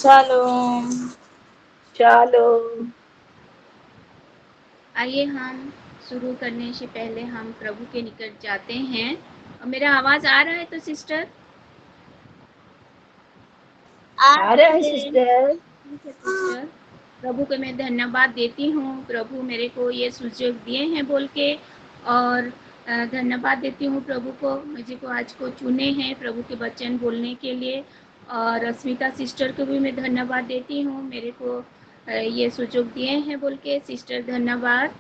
Shalom. Shalom. आइए हम शुरू करने से पहले हम प्रभु के निकट जाते हैं। और मेरा आवाज आ रहा है तो सिस्टर? आ रहा है सिस्टर। ठीक है सिस्टर। प्रभु को मैं धन्यवाद देती हूँ, प्रभु मेरे को ये सुयोग दिए हैं बोल के। और धन्यवाद देती हूँ प्रभु को, मुझे को आज को चुने हैं प्रभु के वचन बोलने के लिए। और अस्मिता सिस्टर को भी मैं धन्यवाद देती हूँ, मेरे को ये सुयोग दिए हैं बोल के। सिस्टर धन्यवाद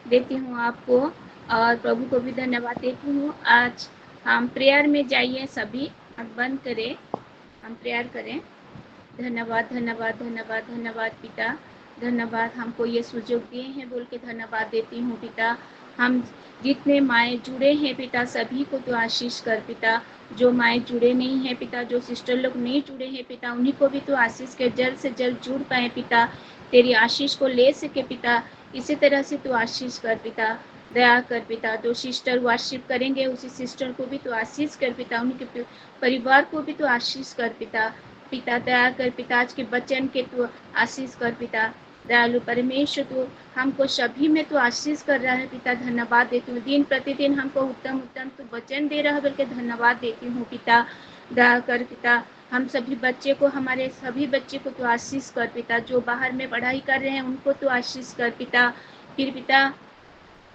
देती हूँ आपको, और प्रभु को भी धन्यवाद देती हूँ। आज हम प्रेयर में जाइए, सभी आँख बंद करें, हम प्रेयर करें। धन्यवाद धन्यवाद धन्यवाद धन्यवाद पिता, धन्यवाद हमको ये सुयोग दिए हैं बोल के धन्यवाद देती हूँ पिता। हम जितने माएँ जुड़े हैं पिता, सभी को तो आशीष कर पिता। जो माएँ जुड़े नहीं हैं पिता, जो सिस्टर लोग नहीं जुड़े हैं पिता, उन्हीं को भी तो आशीष के जल्द से जल्द जुड़ पाए पिता, तेरी आशीष को ले सके पिता। इसी तरह से तो आशीष कर पिता, दया कर पिता। जो सिस्टर वर्शिप करेंगे उसी सिस्टर को भी तो आशीष कर पिता, उनके परिवार को भी तो आशीष कर पिता। पिता दया कर पिता, आज के वचन के तू आशीष कर पिता। दयालु परमेश्वर तू हमको सभी में तो आशीष कर रहा है पिता, धन्यवाद देती हूँ। दिन प्रतिदिन हमको उत्तम उत्तम तू वचन दे रहा है बोल के धन्यवाद देती हूँ पिता। दया कर पिता, हम सभी बच्चे को, हमारे सभी बच्चे को तो आशीष कर पिता। जो बाहर में पढ़ाई कर रहे हैं उनको तो आशीष कर पिता। फिर पिता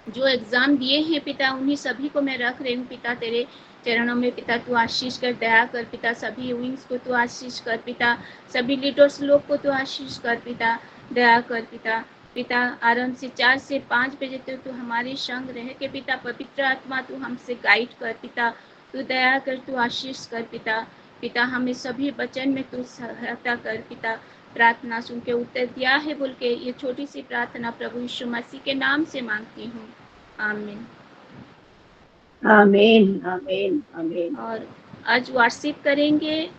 जो एग्जाम दिए हैं पिता, उन्हीं सभी को मैं रख रही हूँ पिता तेरे चरणों में पिता। तू आशीष कर, दया कर पिता। सभी विंग्स को तू आशीष कर पिता, सभी लीडर्स लोग को तू आशीष कर पिता, दया कर पिता। पिता आरंभ से 4 से 5 बजे तक तू हमारे संग रह के पिता, पवित्र आत्मा तू हमसे गाइड कर पिता। तू दया कर, तू आशीष कर पिता। पिता हमें सभी वचन में तू सहायता कर पिता। प्रार्थना सुन के उत्तर दिया है बोल के ये छोटी सी प्रार्थना प्रभु यीशु मसीह के नाम से मांगती हूँ, आमीन। आमीन आमीन आमीन। और आज वर्शिप करेंगे।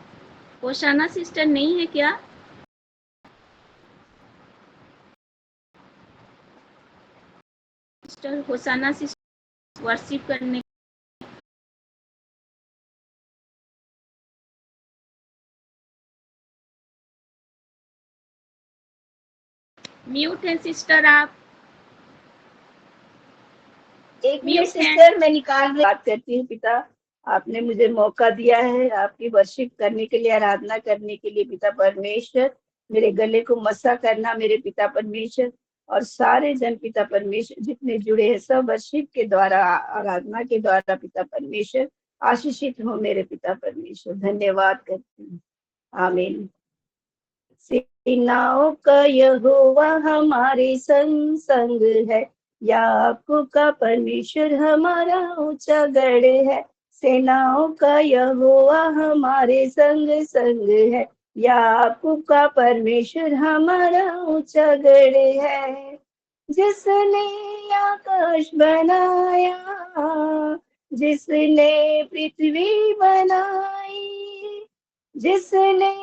होशाना सिस्टर नहीं है क्या? सिस्टर होशाना सिस्टर वर्शिप करने म्यूट है सिस्टर आप। एक मिनट म्यूट है। सिस्टर, मैं निकाल बात करती हूँ पिता। आपने मुझे मौका दिया है आपकी वर्शिप करने के लिए, आराधना करने के लिए पिता परमेश्वर। मेरे गले को मसा करना मेरे पिता परमेश्वर, और सारे जन पिता परमेश्वर जितने जुड़े हैं सब वर्शिप के द्वारा, आराधना के द्वारा पिता परमेश्वर आशीषित हो मेरे पिता परमेश्वर। धन्यवाद करती हूँ। आमीन। सेनाओं का यहोवा हमारे संग संग है, याकूब का परमेश्वर हमारा ऊंचा गढ़ है। सेनाओं का यहोवा हमारे संग संग है, याकूब का परमेश्वर हमारा ऊंचा गढ़ है। जिसने आकाश बनाया, जिसने पृथ्वी बनाई, जिसने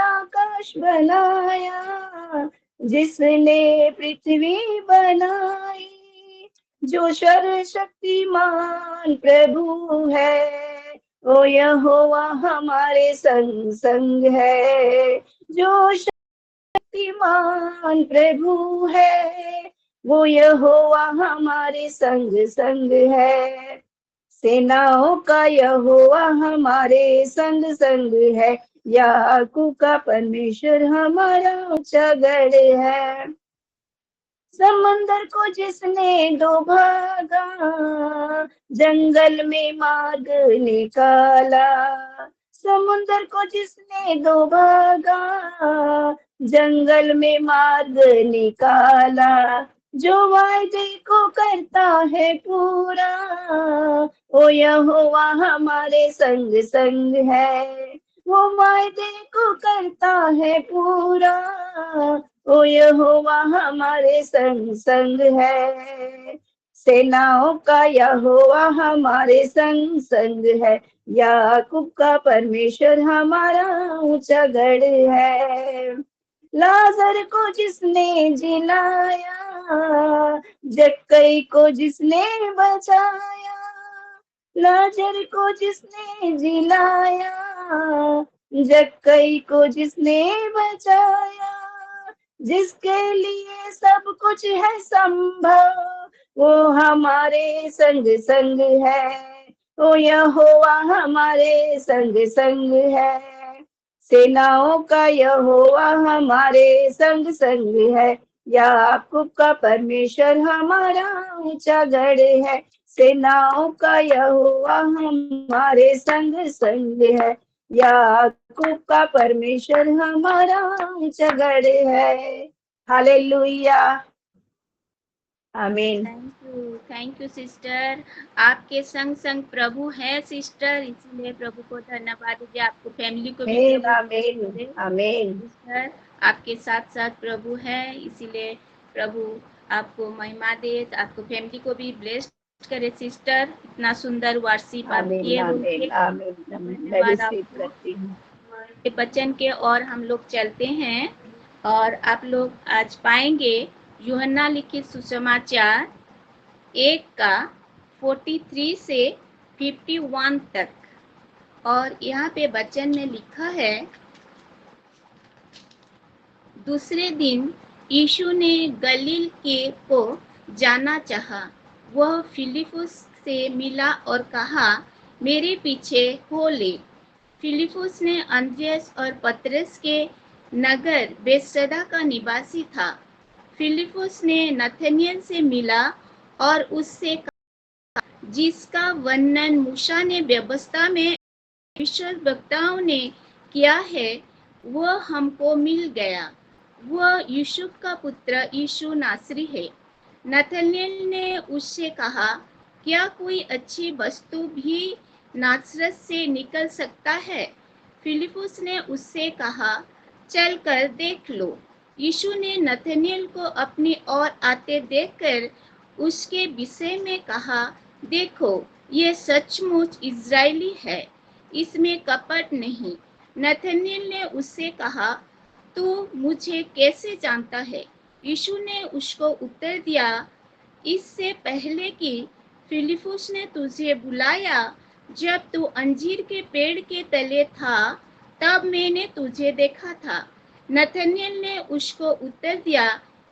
आकाश बनाया, जिसने पृथ्वी बनाई, जो सर्वशक्तिमान प्रभु है, वो यहोवा हमारे संग संग है। जो शक्तिमान प्रभु है, वो यहोवा हमारे संग संग है। सेनाओं का यहोवा हमारे संग संग है, याकूब का परमेश्वर हमारा ऊंचा गढ़ है। समंदर को जिसने दो भागा, जंगल में मार्ग निकाला। समुंदर को जिसने दो भागा, जंगल में मार्ग निकाला। जो वायदे को करता है पूरा, ओ यहोवा हमारे संग संग है। वो वायदे को करता है पूरा, ओ यहोवा हमारे संग संग है। सेनाओं का यहोवा हमारे संग संग है, याकूब का परमेश्वर हमारा ऊंचा गढ़ है। लाजर को जिसने जिलाया, जक्कई को जिसने बचाया। लाजर को जिसने जिलाया, जक्कई को जिसने बचाया, जिसके लिए सब कुछ है संभव, वो हमारे संग संग है, वो यहोवा हमारे संग संग है। सेनाओं का यहोवा हमारे संग संग है, याकूब का परमेश्वर हमारा ऊंचा गढ़ है। सेनाओं का यहोवा हमारे संग संग है, याकूब का परमेश्वर हमारा ऊंचा गढ़ है। हालेलुया, आमीन। Thank you sister. आपके संग संग प्रभु है सिस्टर, इसीलिए प्रभु को धन्यवाद दीजिए। आपको फैमिली को भी आमीन, प्रभु आमीन, आमीन। सिस्टर, आपके साथ साथ प्रभु है, इसीलिए प्रभु आपको महिमा दे, आपको फैमिली को भी ब्लेस्ड करे सिस्टर। इतना सुंदर वर्शिप आप आमीन, किए बोल के आमीन, आमीन, आमीन। मैं धन्यवाद रिसीव आपको। करती हूँ। ये वचन के और हम लोग चलते हैं, और आप लोग आज पाएंगे यूहन्ना लिखित सुसमाचार 1 का 43 से 51 तक। और यहाँ पे वचन में लिखा है, दूसरे दिन यीशु ने गलील के को जाना चाहा। वह फिलिपुस से मिला और कहा, मेरे पीछे हो ले। फिलिपुस ने अंद्रियास और पतरस के नगर बेतसैदा का निवासी था। फिलिपुस ने नथानिएल से मिला और उससे कहा, जिसका वर्णन मूसा ने व्यवस्था में भविष्यद्वक्ताओं ने किया है, वह हमको मिल गया। वह यूसुफ का पुत्र यीशु नासरी है। नथानिएल ने उससे कहा, क्या कोई अच्छी वस्तु भी नासरत से निकल सकता है? फिलिपुस ने उससे कहा, चल कर देख लो। यीशु ने नथानिएल को अपनी ओर आते देखकर उसके विषय में कहा, देखो, ये सचमुच इज़राइली है, इसमें कपट नहीं। नथानिएल ने उससे कहा, तू मुझे कैसे जानता है? यीशु ने उसको उत्तर दिया, इससे पहले कि फिलिपुस ने तुझे बुलाया, जब तू अंजीर के पेड़ के तले था, तब मैंने तुझे देखा था। नथानिएल ने उसको उत्तर दिया,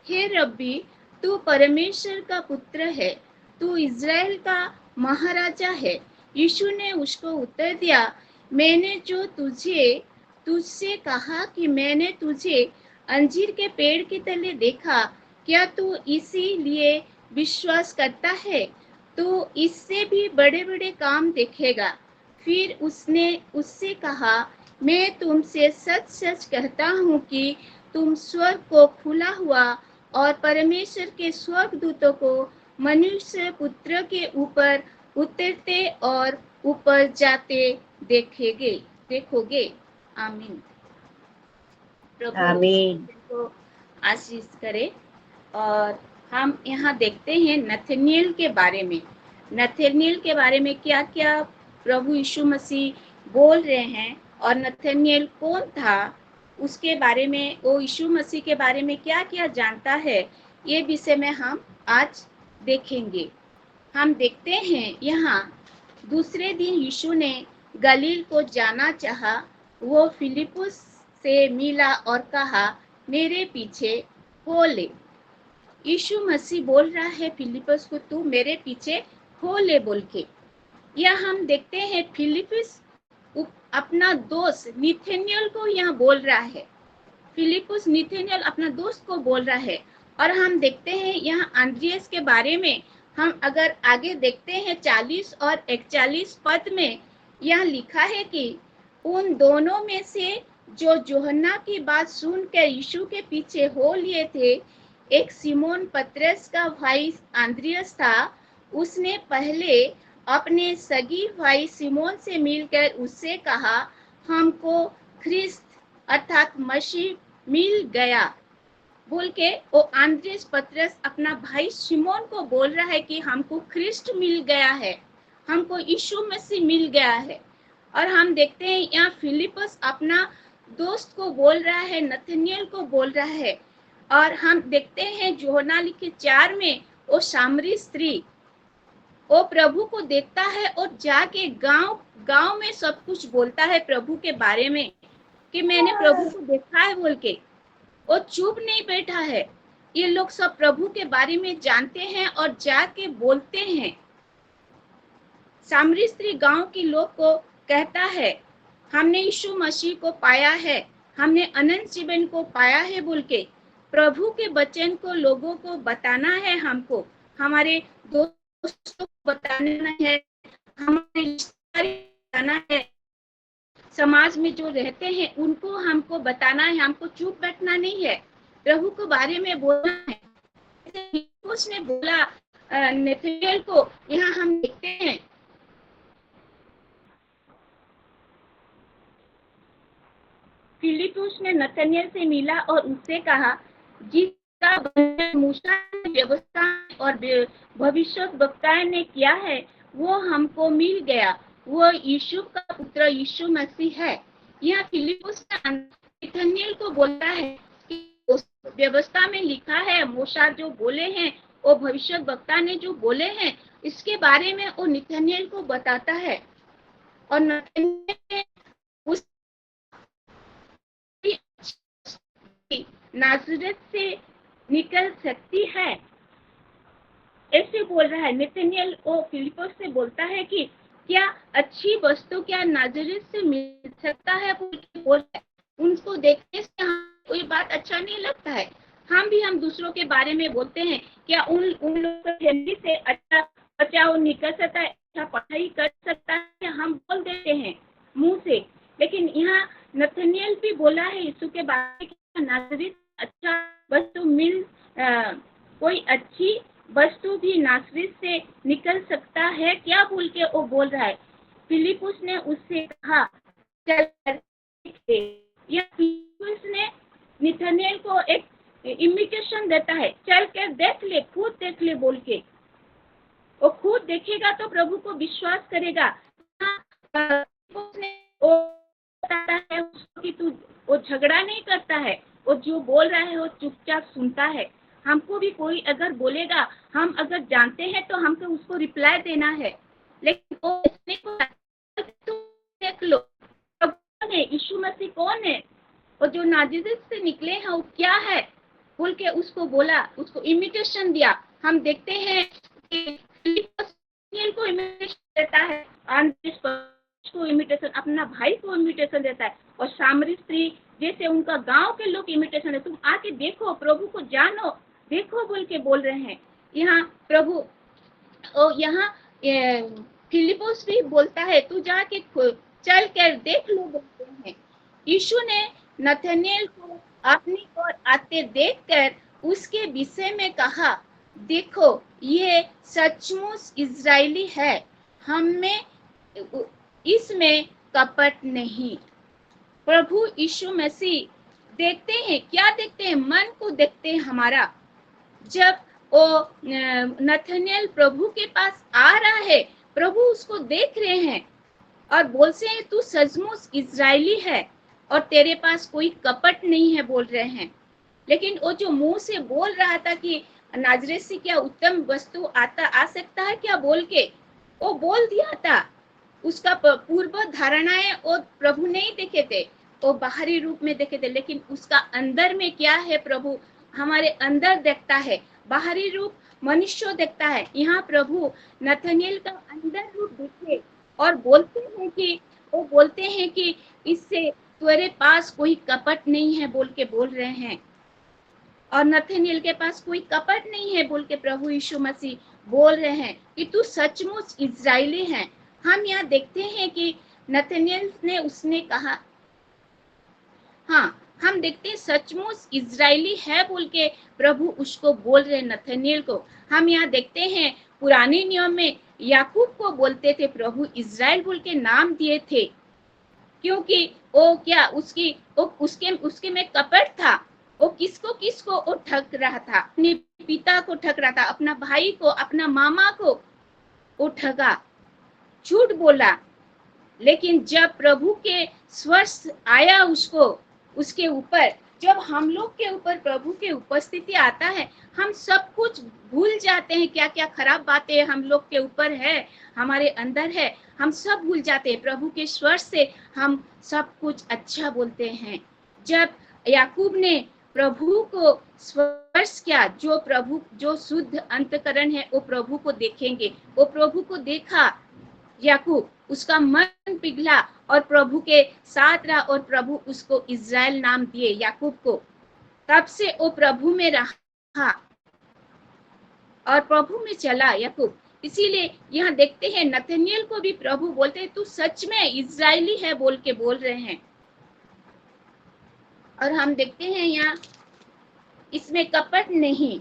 हे रब्बी, तू परमेश्वर का पुत्र है, तू इज़राइल का महाराजा है। यीशु ने उसको उत्तर दिया, मैंने जो तुझसे कहा कि मैंने तुझे अंजीर के पेड़ के तले देखा, क्या तू इसीलिए विश्वास करता है? तो इससे भी बड़े बड़े काम देखेगा। फिर उसने उससे कहा, मैं तुमसे सच सच कहता हूँ कि तुम स्वर्ग को खुला हुआ और परमेश्वर के स्वर्गदूतों को मनुष्य पुत्र के ऊपर उतरते और ऊपर जाते देखोगे। आमीन। प्रभु आमीन, को आशीष करे। और हम यहाँ देखते हैं नथानिएल के बारे में। नथानिएल के बारे में क्या क्या प्रभु यीशु मसीह बोल रहे हैं, और नथानिएल कौन था, उसके बारे में, वो यीशु मसीह के बारे में क्या क्या जानता है, ये विषय में हम आज देखेंगे। हम देखते हैं यहाँ, दूसरे दिन यीशु ने गलील को जाना चाहा। वो फिलिपुस से मिला और कहा, मेरे पीछे हो ले। यीशु मसीह बोल रहा है फिलिपुस को, तू मेरे पीछे हो ले बोल के। यह हम देखते हैं फिलिपुस अपना दोस्त नथानिएल को यहाँ बोल रहा है। फिलिपुस नथानिएल अपना दोस्त को बोल रहा है। और हम देखते हैं यहाँ अंद्रियास के बारे में, हम अगर आगे देखते हैं 40 और 41 पद में, यह लिखा है कि उन दोनों में से जो यूहन्ना की बात सुनकर यीशु के पीछे हो लिए थे, एक सिमोन पतरस का भाई अंद्रियास था। उसने पहले अपने सगी भाई सिमोन से मिलकर उससे कहा, हमको ख्रिस्त अर्थात मसीह मिल गया बोल के। वो अंद्रियास पतरस अपना भाई सिमोन को बोल रहा है कि हमको ख्रिस्त मिल गया है, हमको यीशु मसीह मिल गया है। और हम देखते हैं यहाँ फिलिपुस अपना दोस्त को बोल रहा है, नथानिएल को बोल रहा है। और हम देखते हैं यूहन्ना लिखित 4 में, वो सामरी स्त्री वो प्रभु को देखता है और जाके गांव में सब कुछ बोलता है प्रभु के बारे में। कि मैंने प्रभु को देखा है बोल के। वो चुप नहीं बैठा है। ये लोग सब प्रभु के बारे में जानते हैं और जाके बोलते हैं। सामरी स्त्री गांव के लोग को कहता है, हमने यीशु मसीह को पाया है, हमने अनंत जीवन को पाया है बोल के। प्रभु के वचन को लोगों को बताना है, हमको हमारे दोस्तों को बताना है, हमारे रिश्तेदारों को बताना है, समाज में जो रहते हैं उनको हमको बताना है। हमको चुप बैठना नहीं है, प्रभु के बारे में बोलना है। उसने बोला नथानिएल को, यहाँ हम देखते हैं फिलिप्पुस ने नथानिएल से मिला और उससे कहा, जिसका वर्णन मूसा की व्यवस्था और भविष्यद्वक्ता ने किया है वो हमको मिल गया। वो यीशु का पुत्र यीशु मसीह है। यह फिलिप्पुस नथानिएल को बोलता है कि उस व्यवस्था में लिखा है, मूसा जो बोले हैं, वो भविष्यद्वक्ता ने जो बोले हैं, इसके बारे में वो नथानिएल को बताता है। और नथानिएल उस नाज़रेत से निकल सकती है ऐसे बोल रहा है। नथानिएल वो फिलिप्पुस से बोलता है कि क्या अच्छी वस्तु क्या नाज़रेत से मिल सकता है बोल रहा है। उनको देखने से कोई बात अच्छा नहीं लगता है। हम दूसरों के बारे में बोलते हैं, क्या उन लोगों की फैमिली से अच्छा बच्चा वो निकल सकता है, अच्छा पढ़ाई कर सकता है, हम बोल देते हैं मुंह से। लेकिन यहाँ नथानिएल भी बोला है यीशु के बारे में, नाज़रेत अच्छा वस्तु कोई अच्छी वस्तु भी नाज़रेत से निकल सकता है क्या बोल के वो बोल रहा है। फिलिप्पुस ने उससे कहा, चल कर। या फिलिप्पुस ने नथानिएल को एक इन्विटेशन देता है, चल कर देख ले, खुद देख ले बोल के। वो खुद देखेगा तो प्रभु को विश्वास करेगा। वो बताता है कि तू वो झगड़ा नहीं करता है, वो जो बोल रहा है वो चुपचाप सुनता है। हमको भी कोई अगर बोलेगा, हम अगर जानते हैं तो हमको उसको रिप्लाई देना है। लेकिन वो देख लो कौन है, यीशु मसीह कौन है, और जो नाज़रेत से निकले हैं वो क्या है बोल के उसको बोला, उसको इन्विटेशन दिया। हम देखते हैं कि को इन्विटेशन देता है, को इन्विटेशन, अपना भाई को इन्विटेशन देता है। और सामरी स्त्री जैसे उनका गांव के लोग इन्विटेशन है, तुम आके देखो, प्रभु को जानो, देखो बोल के बोल रहे हैं। यहाँ प्रभु यहाँ फिलिप्पुस भी बोलता है, तू जाके चल कर देख लो बोलते हैं। यीशु ने नथानिएल को अपनी ओर आते देखकर उसके विषय में कहा, देखो ये सचमुच इजरायली है, हमें इसमें कपट नहीं। प्रभु यीशु मसीह देखते हैं, क्या देखते हैं, मन को देखते हैं हमारा। जब वो नथानिएल प्रभु के पास आ रहा है, प्रभु उसको देख रहे हैं और बोलते हैं, तू सचमुच इजरायली है और तेरे पास कोई कपट नहीं है बोल रहे हैं। लेकिन वो जो मुंह से बोल रहा था कि नाज़रेत से क्या उत्तम वस्तु आ सकता है क्या बोल के, वो बोल दिया था। उसका पूर्व धारणाएं वो प्रभु नहीं देखे थे, वो बाहरी रूप में देखे थे, लेकिन उसका अंदर में क्या है प्रभु हमारे अंदर देखता है। बाहरी रूप मनुष्य देखता है, यहाँ प्रभु नथानिएल का अंदर रूप देखे और बोलते हैं कि इससे तेरे पास कोई कपट नहीं है बोल के बोल रहे हैं। और नथानिएल के पास कोई कपट नहीं है बोल के प्रभु यीशु मसीह बोल रहे हैं कि तू सचमुच इजरायली है। हम यहाँ देखते हैं कि नथानिएल ने उसने कहा, हाँ हम देखते हैं सचमुच इजरायली है बोल के प्रभु उसको बोल रहे नथानिएल को। हम यहाँ देखते हैं पुराने नियम में याकूब को बोलते थे प्रभु इजराइल बोल के नाम दिए थे, क्योंकि वो क्या उसके में कपट था। वो किसको वो ठग रहा था, अपने पिता को ठग रहा था, अपना भाई को, अपना मामा को वो ठगा, झूठ बोला। लेकिन जब प्रभु के स्पर्श आया उसके ऊपर, जब हम लोग के ऊपर प्रभु की उपस्थिति आता है, हम सब कुछ भूल जाते हैं। क्या क्या खराब बातें हम लोग के ऊपर है, हमारे अंदर है, हम सब भूल जाते हैं। प्रभु के स्वर से हम सब कुछ अच्छा बोलते हैं। जब याकूब ने प्रभु को स्पर्श किया, जो शुद्ध अंतकरण है वो प्रभु को देखेंगे, वो प्रभु को देखा याकूब, उसका मन पिघला और प्रभु के साथ रहा और प्रभु उसको इज़राइल नाम दिए याकूब को। तब से वो प्रभु में रहा और प्रभु में चला याकूब। इसीलिए यहाँ देखते हैं नतनिएल को भी प्रभु बोलते हैं तू सच में इज़राइली है बोल के बोल रहे हैं। और हम देखते हैं यहाँ इसमें कपट नहीं,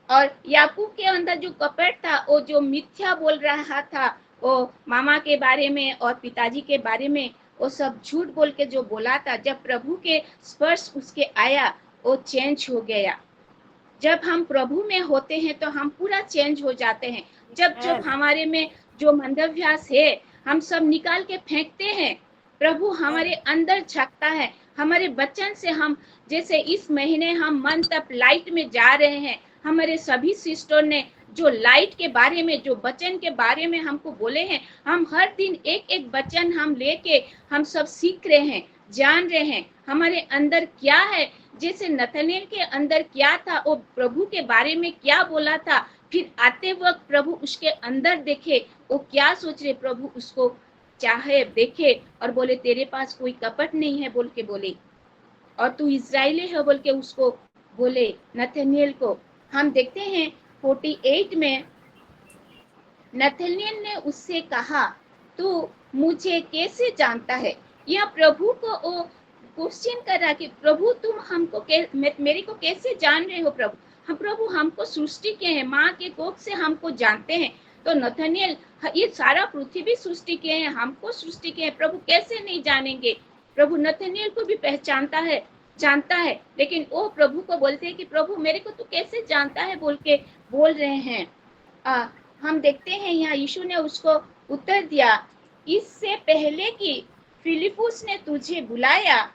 और याकूब के अंदर जो कपट था, वो जो मिथ्या बोल रहा था, वो मामा के बारे में और पिताजी के बारे में, वो सब झूठ बोल के जो बोला था, जब प्रभु के स्पर्श उसके आया वो चेंज हो गया। जब हम प्रभु में होते हैं तो हम पूरा चेंज हो जाते हैं। जब हमारे में जो मंदभ्यास है हम सब निकाल के फेंकते हैं, प्रभु हमारे अंदर झांकता है। हमारे वचन से हम, जैसे इस महीने हम मन तप लाइट में जा रहे हैं, हमारे सभी सिस्टर ने जो लाइट के बारे में, जो वचन के बारे में हमको बोले हैं, हम हर दिन एक एक वचन हम लेके हम सब सीख रहे हैं, जान रहे हैं हमारे अंदर क्या है। जैसे नतनेल के अंदर क्या था, वो प्रभु के बारे में क्या बोला था, फिर आते वक्त प्रभु उसके अंदर देखे वो क्या सोच रहे, प्रभु उसको चाहे देखे और बोले तेरे पास कोई कपट नहीं है बोल के बोले, और तू इज़राइली है बोल के उसको बोले नतनेल को। हम देखते हैं 48 में नतनेल ने उससे कहा तू मुझे कैसे जानता है। यह प्रभु को वो क्वेश्चन कर रहा कि प्रभु तुम हमको मेरे को कैसे जान रहे हो। प्रभु हमको सृष्टि किए हैं, माँ के कोख से हमको जानते हैं। तो नतनेल, ये सारा पृथ्वी सृष्टि किए हैं, हमको सृष्टि किए हैं, प्रभु कैसे नहीं जानेंगे। प्रभु नतनेल को भी पहचानता है, जानता है, लेकिन वो प्रभु को बोलते हैं कि प्रभु मेरे को तू कैसे जानता है बोल के बोल रहे हैं। हम देखते हैं यहाँ यीशु ने उसको उत्तर दिया, इससे पहले कि फिलिपुस ने तुझे बुलाया,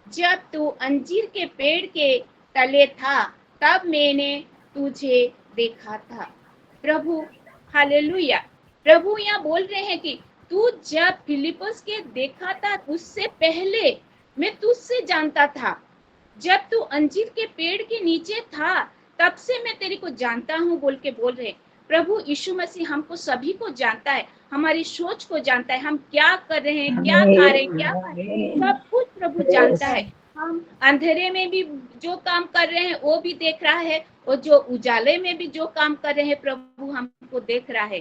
जब तू अंजीर के पेड़ के तले था, तब मैंने तुझे देखा था। प्रभु हालेलुया। प्रभु यहाँ बोल रहे हैं कि तू जब फिलिपुस के देखा था, उससे पहले मैं तुझसे जानता था। जब तू अंजीर के पेड़ के नीचे था, तब से मैं तेरे को जानता हूँ बोल के बोल रहे। प्रभु यीशु मसीह हमको सभी को जानता है, हमारी सोच को जानता है, हम क्या कर रहे हैं, क्या खा रहे हैं, क्या खा रहे हैं, सब कुछ प्रभु जानता है। हम अंधेरे में भी जो काम कर रहे हैं वो भी देख रहा है, और जो उजाले में भी जो काम कर रहे हैं प्रभु हमको देख रहा है।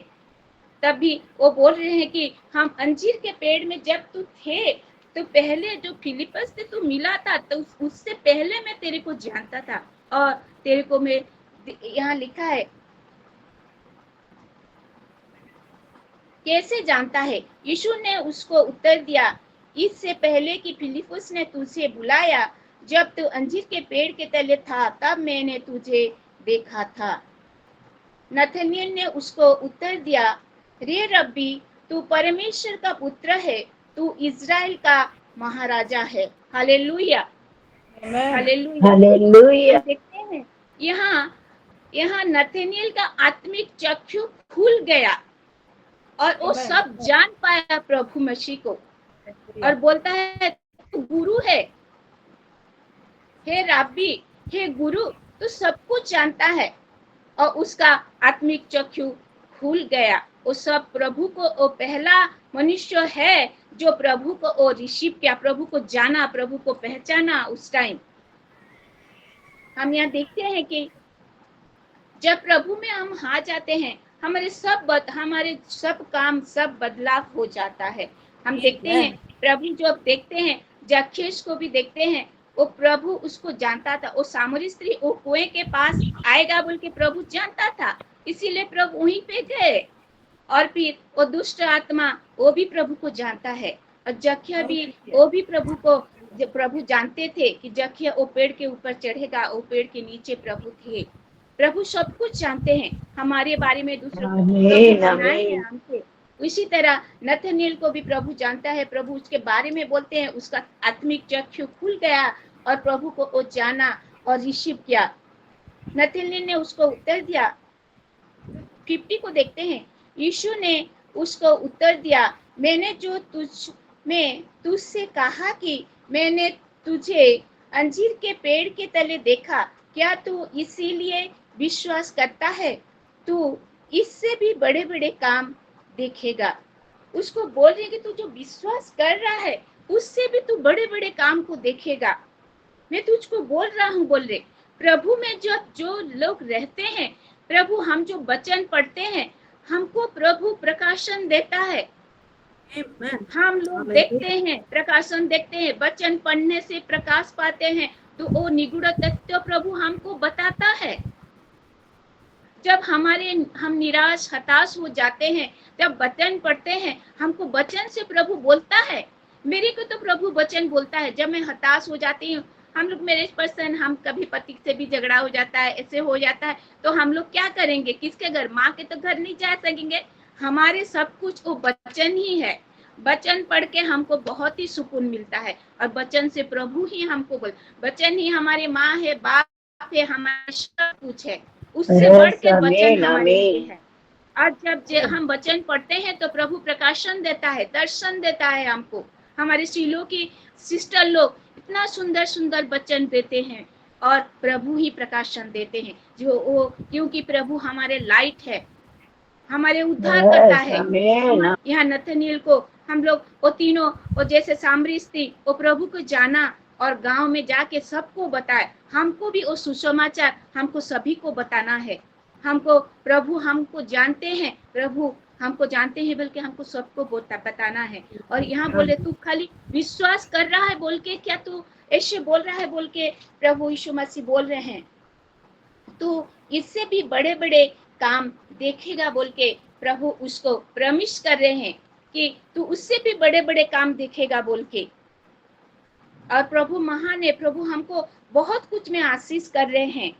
तभी वो बोल रहे हैं कि हम अंजीर के पेड़ में जब तू थे, तो पहले जो फिलिपस से तू मिला था, तो उससे पहले मैं तेरे को जानता था। और तेरे को मैं, यहाँ लिखा है कैसे जानता है। यीशु ने उसको उत्तर दिया, इससे पहले कि फिलिपुस ने तुझे बुलाया, जब तू अंजीर के पेड़ के तले था, तब मैंने तुझे देखा था। नतनेल ने उसको उत्तर दिया, रे रब्बी, तू परमेश्वर का पुत्र है, तू इज़राइल का महाराजा है। Hallelujah, hallelujah. देखते हैं यहाँ नतनेल का आत्मिक चक्षु खुल गया और वो सब जान पाया प्रभु मसीह को, और बोलता है तू गुरु है, हे रब्बी, हे गुरु, तू सब कुछ जानता है। और उसका आत्मिक चक्षु खुल गया। वो सब प्रभु को, वो पहला मनुष्य है जो प्रभु को वो रिसीव किया, प्रभु को जाना, प्रभु को पहचाना। उस टाइम हम यहाँ देखते हैं कि जब प्रभु में हम आ जाते हैं, हमारे सब काम, सब बदलाव हो जाता है। हम देखते हैं प्रभु जब देखते हैं, जक्खेस को भी देखते हैं, वो प्रभु उसको जानता था। वो सामरी स्त्री वो कुएं के पास आएगा बोल के प्रभु जानता था, इसीलिए प्रभु वहीं पे गए। और फिर वो दुष्ट आत्मा वो भी प्रभु को जानता है, और जक्खिया भी, वो भी प्रभु जानते थे कि जक्खिया वो पेड़ के ऊपर चढ़ेगा, वो पेड़ के नीचे प्रभु थे। प्रभु सब कुछ जानते हैं हमारे बारे में, दूसरों को। इसी तरह नतनेल को भी प्रभु जानता है, प्रभु उसके बारे में बोलते हैं, उसका आत्मिक चक्षु खुल गया और प्रभु को वो जाना और रिसीव किया। नथनएल ने उसको उत्तर दिया। 50 को देखते हैं, यीशु ने उसको उत्तर दिया, मैंने जो तुझसे कहा कि मैंने तुझे अंजीर के पेड़ के तले देखा, क्या तू इसीलिए विश्वास करता है? तू इससे भी बड़े बड़े काम देखेगा। उसको बोल रही है कि तू जो विश्वास कर रहा है उससे भी तू बड़े बड़े काम को देखेगा। मैं तुझको बोल रहा हूँ, बोल रहे प्रभु में जब जो लोग रहते हैं, प्रभु हम जो वचन पढ़ते हैं, हमको प्रभु प्रकाशन देता है। Amen. हम लोग Hallelujah. देखते हैं, प्रकाशन देखते हैं, वचन पढ़ने से प्रकाश पाते हैं, तो वो निगूढ़ तत्व प्रभु हमको बताता है। जब हम निराश हताश हो जाते हैं, जब वचन पढ़ते हैं, हमको वचन से प्रभु बोलता है। मेरे को तो प्रभु वचन बोलता है। जब मैं हताश हो जाती हूँ, हम लोग मेरे पर्सन, हम कभी पति से भी झगड़ा हो जाता है, ऐसे हो जाता है, तो हम लोग क्या करेंगे? किसके घर? माँ के तो घर नहीं जा सकेंगे। हमारे सब कुछ वो वचन ही है। वचन पढ़ के हमको बहुत ही सुकून मिलता है, और वचन से प्रभु ही हमको वचन ही हमारे माँ है, बाप है, हमारा सब कुछ है। उससे बढ़ के वचन हमारे लिए है। और जब हम वचन पढ़ते हैं तो प्रभु प्रकाशन देता है, दर्शन देता है हमको। हमारे सीलों की सिस्टर लोग इतना सुंदर सुंदर वचन देते हैं, और प्रभु ही प्रकाशन देते हैं, जो वो, क्योंकि प्रभु हमारे लाइट है, हमारे उद्धार करता है। यहाँ नथनएल को हम लोग वो तीनों, वो जैसे सामरी स्त्री, वो प्रभु को जाना और गांव में जाके सबको बताए। हमको भी वो सुसमाचार हमको सभी को बताना है। हमको प्रभु हमको जानते हैं, प्रभु हमको जानते हैं, बल्कि हमको सबको बताना है। और यहाँ बोले तू खाली विश्वास कर रहा है बोल के, क्या तू ऐसे बोल रहा है बोल के प्रभु यीशु मसीह बोल रहे हैं, तो इससे भी बड़े बड़े काम देखेगा बोल के प्रभु उसको प्रॉमिस कर रहे हैं कि तू उससे भी बड़े बड़े काम देखेगा बोल के। और प्रभु महान है, प्रभु हमको बहुत कुछ में आशीष कर रहे हैं।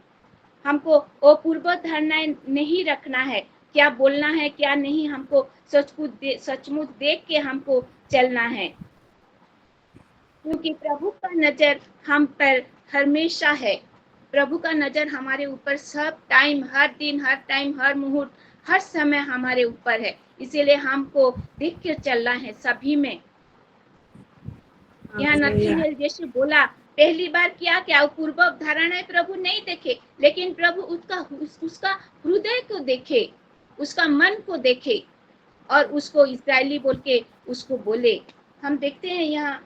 हमको वो पूर्व धारणाएं नहीं रखना है, क्या बोलना है क्या नहीं, हमको सचमुच देख के हमको चलना है, क्योंकि प्रभु का नजर हम पर हमेशा है। प्रभु का नजर हमारे ऊपर सब टाइम, हर दिन, हर टाइम, हर मुहूर्त, हर समय हमारे ऊपर है। इसीलिए हमको देख के चलना है सभी में। यहाँ नथनएल जैसे बोला, पहली बार क्या पूर्व धारणा प्रभु नहीं देखे, लेकिन प्रभु उसका हृदय को देखे, उसका मन को देखे, और उसको इस्राएली बोल के उसको बोले। हम देखते हैं यहाँ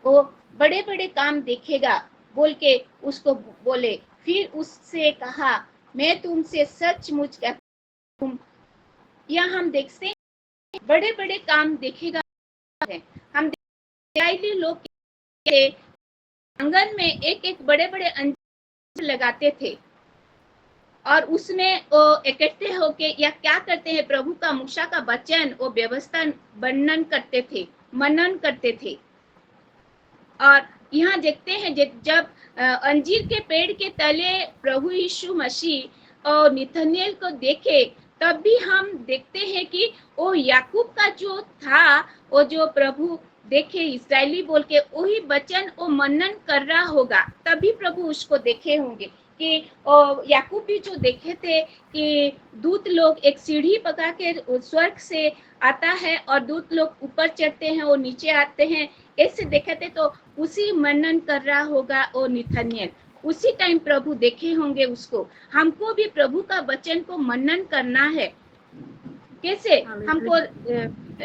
वो बड़े बड़े काम देखेगा बोल के उसको बोले। फिर उससे कहा, मैं तुमसे सचमुच कहता हूं। यहाँ हम देखते हैं बड़े बड़े काम देखेगा है। हम इस्राएली लोग के आंगन में एक एक बड़े बड़े अंजीर लगाते थे, और उसमें वो इकट्ठे होके या क्या करते हैं, प्रभु का मूसा का वचन, वो व्यवस्था वर्णन करते थे, मनन करते थे। और यहाँ देखते हैं जब अंजीर के पेड़ के तले प्रभु यीशु मसीह और नथनएल को देखे, तब भी हम देखते हैं कि वो याकूब का जो था, वो जो प्रभु देखे इस्राएली बोल के वही वचन वो मनन कर रहा होगा, तभी प्रभु उसको देखे होंगे। कि याकूब भी जो देखे थे कि दूत लोग एक सीढ़ी पका के स्वर्ग से आता है, और दूत लोग ऊपर चढ़ते हैं, वो नीचे आते हैं, ऐसे देखे थे, तो उसी मनन कर रहा होगा वो नथनएल। उसी टाइम प्रभु देखे होंगे उसको। हमको भी प्रभु का वचन को मनन करना है। कैसे? हमको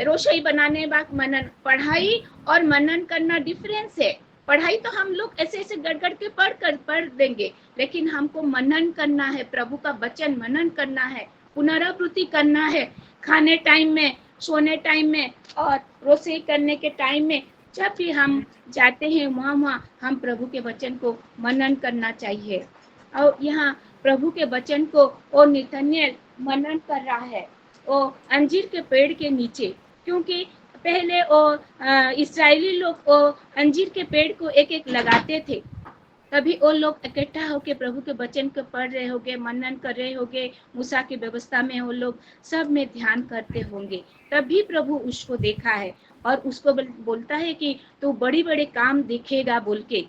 रसोई बनाने बाद मनन, पढ़ाई और मनन करना डिफरेंस है। पढ़ाई तो हम लोग ऐसे ऐसे गड़गड़ के पढ़ देंगे, लेकिन हमको मनन करना है, प्रभु का वचन मनन करना है, पुनरावृत्ति करना है, खाने टाइम में, सोने टाइम में, और रसोई करने के टाइम में, जब भी हम जाते हैं वहाँ हम प्रभु के वचन को मनन करना चाहिए। और यहाँ प्रभु के वचन को वो नथनएल मनन कर रहा है, वो अंजीर के पेड़ के नीचे, क्योंकि पहले वो इस्राएली लोग वो अंजीर के पेड़ को एक एक लगाते थे, तभी वो लोग इकट्ठा होके प्रभु के वचन को पढ़ रहे होंगे, मनन कर रहे होंगे, मूसा की व्यवस्था में वो लोग सब में ध्यान करते होंगे, तभी प्रभु उसको देखा है, और उसको बोलता है कि तू बड़ी बड़े काम देखेगा बोल के।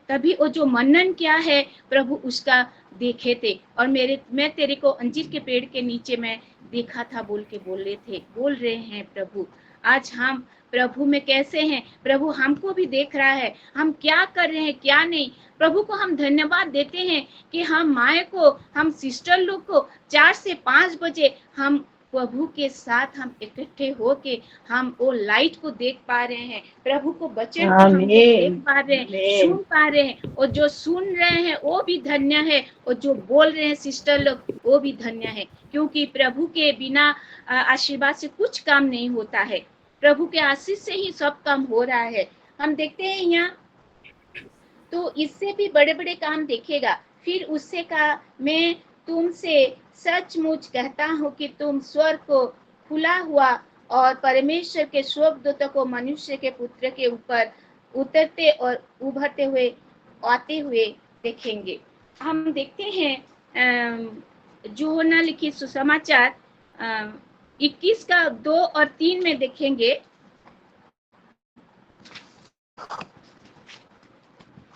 तभी वो जो मनन क्या है प्रभु उसका देखे थे। और मैं तेरे को अंजीर के पेड़ के नीचे मैं देखा था बोल के बोल रहे हैं प्रभु। आज हम प्रभु में कैसे हैं, प्रभु हमको भी देख रहा है, हम क्या कर रहे हैं क्या नहीं। प्रभु को हम धन्यवाद देते हैं कि हम माए को, हम सिस्टर लोग को 4 से 5 बजे हम प्रभु के साथ हम इकट्ठे होके हम वो लाइट को देख पा रहे हैं, प्रभु को वचन को हम लोग देख आमीन पा रहे हैं, आमीन सुन पा रहे हैं। और जो सुन रहे हैं वो भी धन्य है, और जो बोल रहे हैं सिस्टर लोग वो भी धन्य है, क्योंकि प्रभु के बिना आशीर्वाद से कुछ काम नहीं होता है। प्रभु के आशीष से ही सब काम हो रहा है। हम देखते हैं यहाँ तो इससे भी बड़े बड़े काम देखेगा। फिर उससे कहा, मैं तुमसे सचमुच कहता हूँ कि तुम स्वर्ग को खुला हुआ और परमेश्वर के स्वर्गदूतों को मनुष्य के पुत्र के ऊपर उतरते और उभरते हुए आते हुए देखेंगे। हम देखते हैं यूहन्ना लिखित सुसमाचार 21 का 2 और 3 में देखेंगे।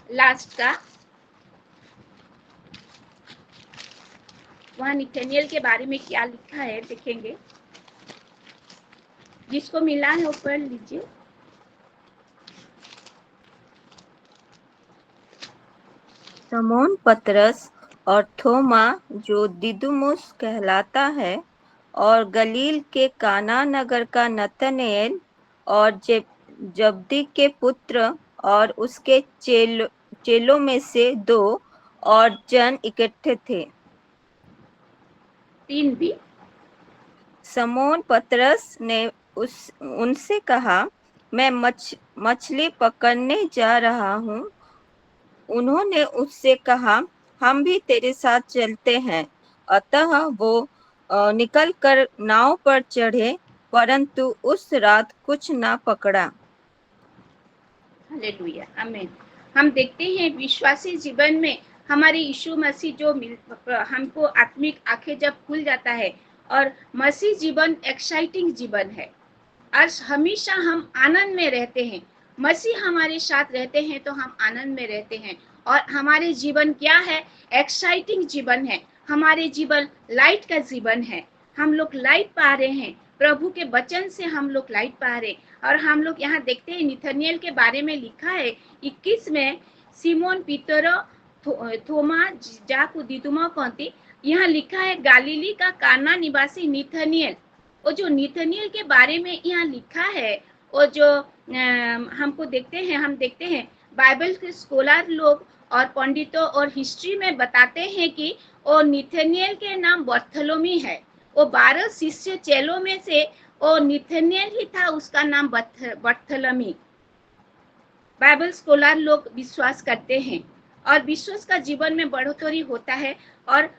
लास्ट का वहाँ नथानिएल के बारे में क्या लिखा है देखेंगे। जिसको मिला है वो पढ़ लीजिए। समौन पतरस और थोमा जो दिदुमुस कहलाता है, और गलील के काना नगर का नतनएल और जब्दी के पुत्र और उसके चेलों में से 2 और जन इकट्ठे थे। 3 भी। समौन पतरस ने उनसे कहा, मैं मछली पकड़ने जा रहा हूँ। उन्होंने उससे कहा, हम भी तेरे साथ चलते हैं। अतः वो निकलकर नाव पर चढ़े, परंतु उस रात कुछ ना पकड़ा। हालेलुया, आमीन। हम देखते हैं विश्वासी जीवन में हमारे यीशु मसीह जो हमको आत्मिक आंखें जब खुल जाता है, और मसीह जीवन एक्साइटिंग जीवन है। आज हमेशा हम आनंद में रहते हैं। मसीह हमारे साथ रहते हैं तो हम आनंद में रहते हैं। और हमारे जीवन क्या है, एक्साइटिंग जीवन है। हमारे जीवन लाइट का जीवन है। हम लोग लाइट पा रहे हैं, प्रभु के वचन से हम लोग लाइट पा रहे हैं। और हम लोग यहाँ देखते हैं नथानिएल के बारे में लिखा है 21 में, सिमोन पीतरो थोमा जाकू दिदुमा कहती। यहाँ लिखा है गालीली का काना निवासी नथानिएल। वो जो नथानिएल के बारे में यहाँ लिखा है, वो जो हमको हम देखते हैं बाइबल के स्कॉलर लोग और पंडितों और हिस्ट्री में बताते हैं कि वो नथानिएल के नाम बर्थलोमी है। वो 12 शिष्य चेलों में से वो नथानिएल ही था, उसका नाम बर्थलोमी। बाइबल स्कॉलर लोग विश्वास करते हैं, और विश्वास का जीवन में बढ़ोतरी होता है। और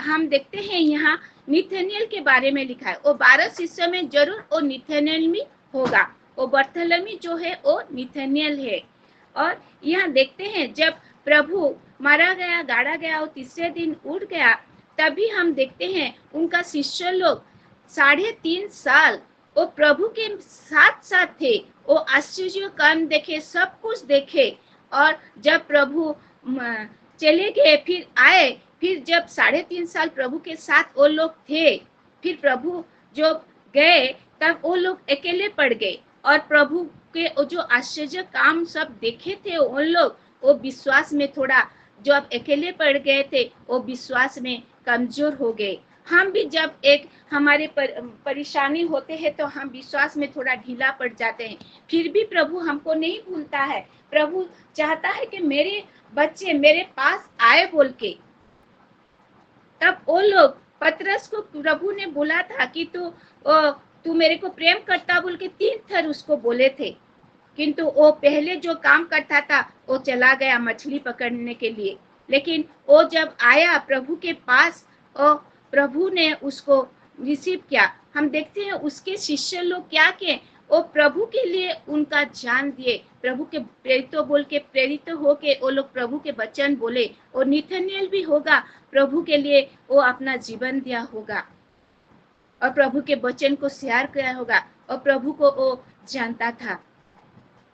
हम देखते हैं यहाँ नथानिएल के बारे में लिखा है, वो 12 शिष्यों में जरूर वो नथानिएल भी होगा। वो बर्थलोमी जो है वो नथानिएल है। और यहाँ देखते हैं जब प्रभु मारा गया, गाड़ा गया, वो तीसरे दिन उठ गया, तभी हम देखते हैं उनका शिष्य लोग 3.5 साल वो प्रभु के साथ साथ थे। वो आश्चर्य काम देखे, सब कुछ देखे। और जब प्रभु चले गए, फिर आए, फिर जब 3.5 साल प्रभु के साथ वो लोग थे, फिर प्रभु जो गए तब वो लोग अकेले पड़ गए। और प्रभु के जो आश्चर्य काम सब देखे थे उन लोग, वो विश्वास में थोड़ा, जो अब अकेले पड़ गए थे वो विश्वास में कमजोर हो गए। हम भी जब एक हमारे परेशानी होते हैं तो हम विश्वास में थोड़ा ढीला पड़ जाते हैं। फिर भी प्रभु हमको नहीं भूलता है। प्रभु चाहता है कि मेरे बच्चे मेरे पास आए बोल के। तब वो लोग पतरस को प्रभु ने बोला था कि तू मेरे को प्रेम करता बोल के 3 थर उसको बोले थे, किंतु वो पहले जो काम करता था वो चला गया मछली पकड़ने के लिए। लेकिन वो जब आया प्रभु के पास, और प्रभु ने उसको रिसीव किया। हम देखते हैं उसके शिष्य लोग क्या किए, वो प्रभु के लिए उनका जान दिए। प्रभु के प्रेरित होके वो लोग प्रभु के वचन बोले। और नथानिएल भी होगा, प्रभु के लिए वो अपना जीवन दिया होगा, और प्रभु के वचन को शेयर किया होगा, और प्रभु को वो जानता था।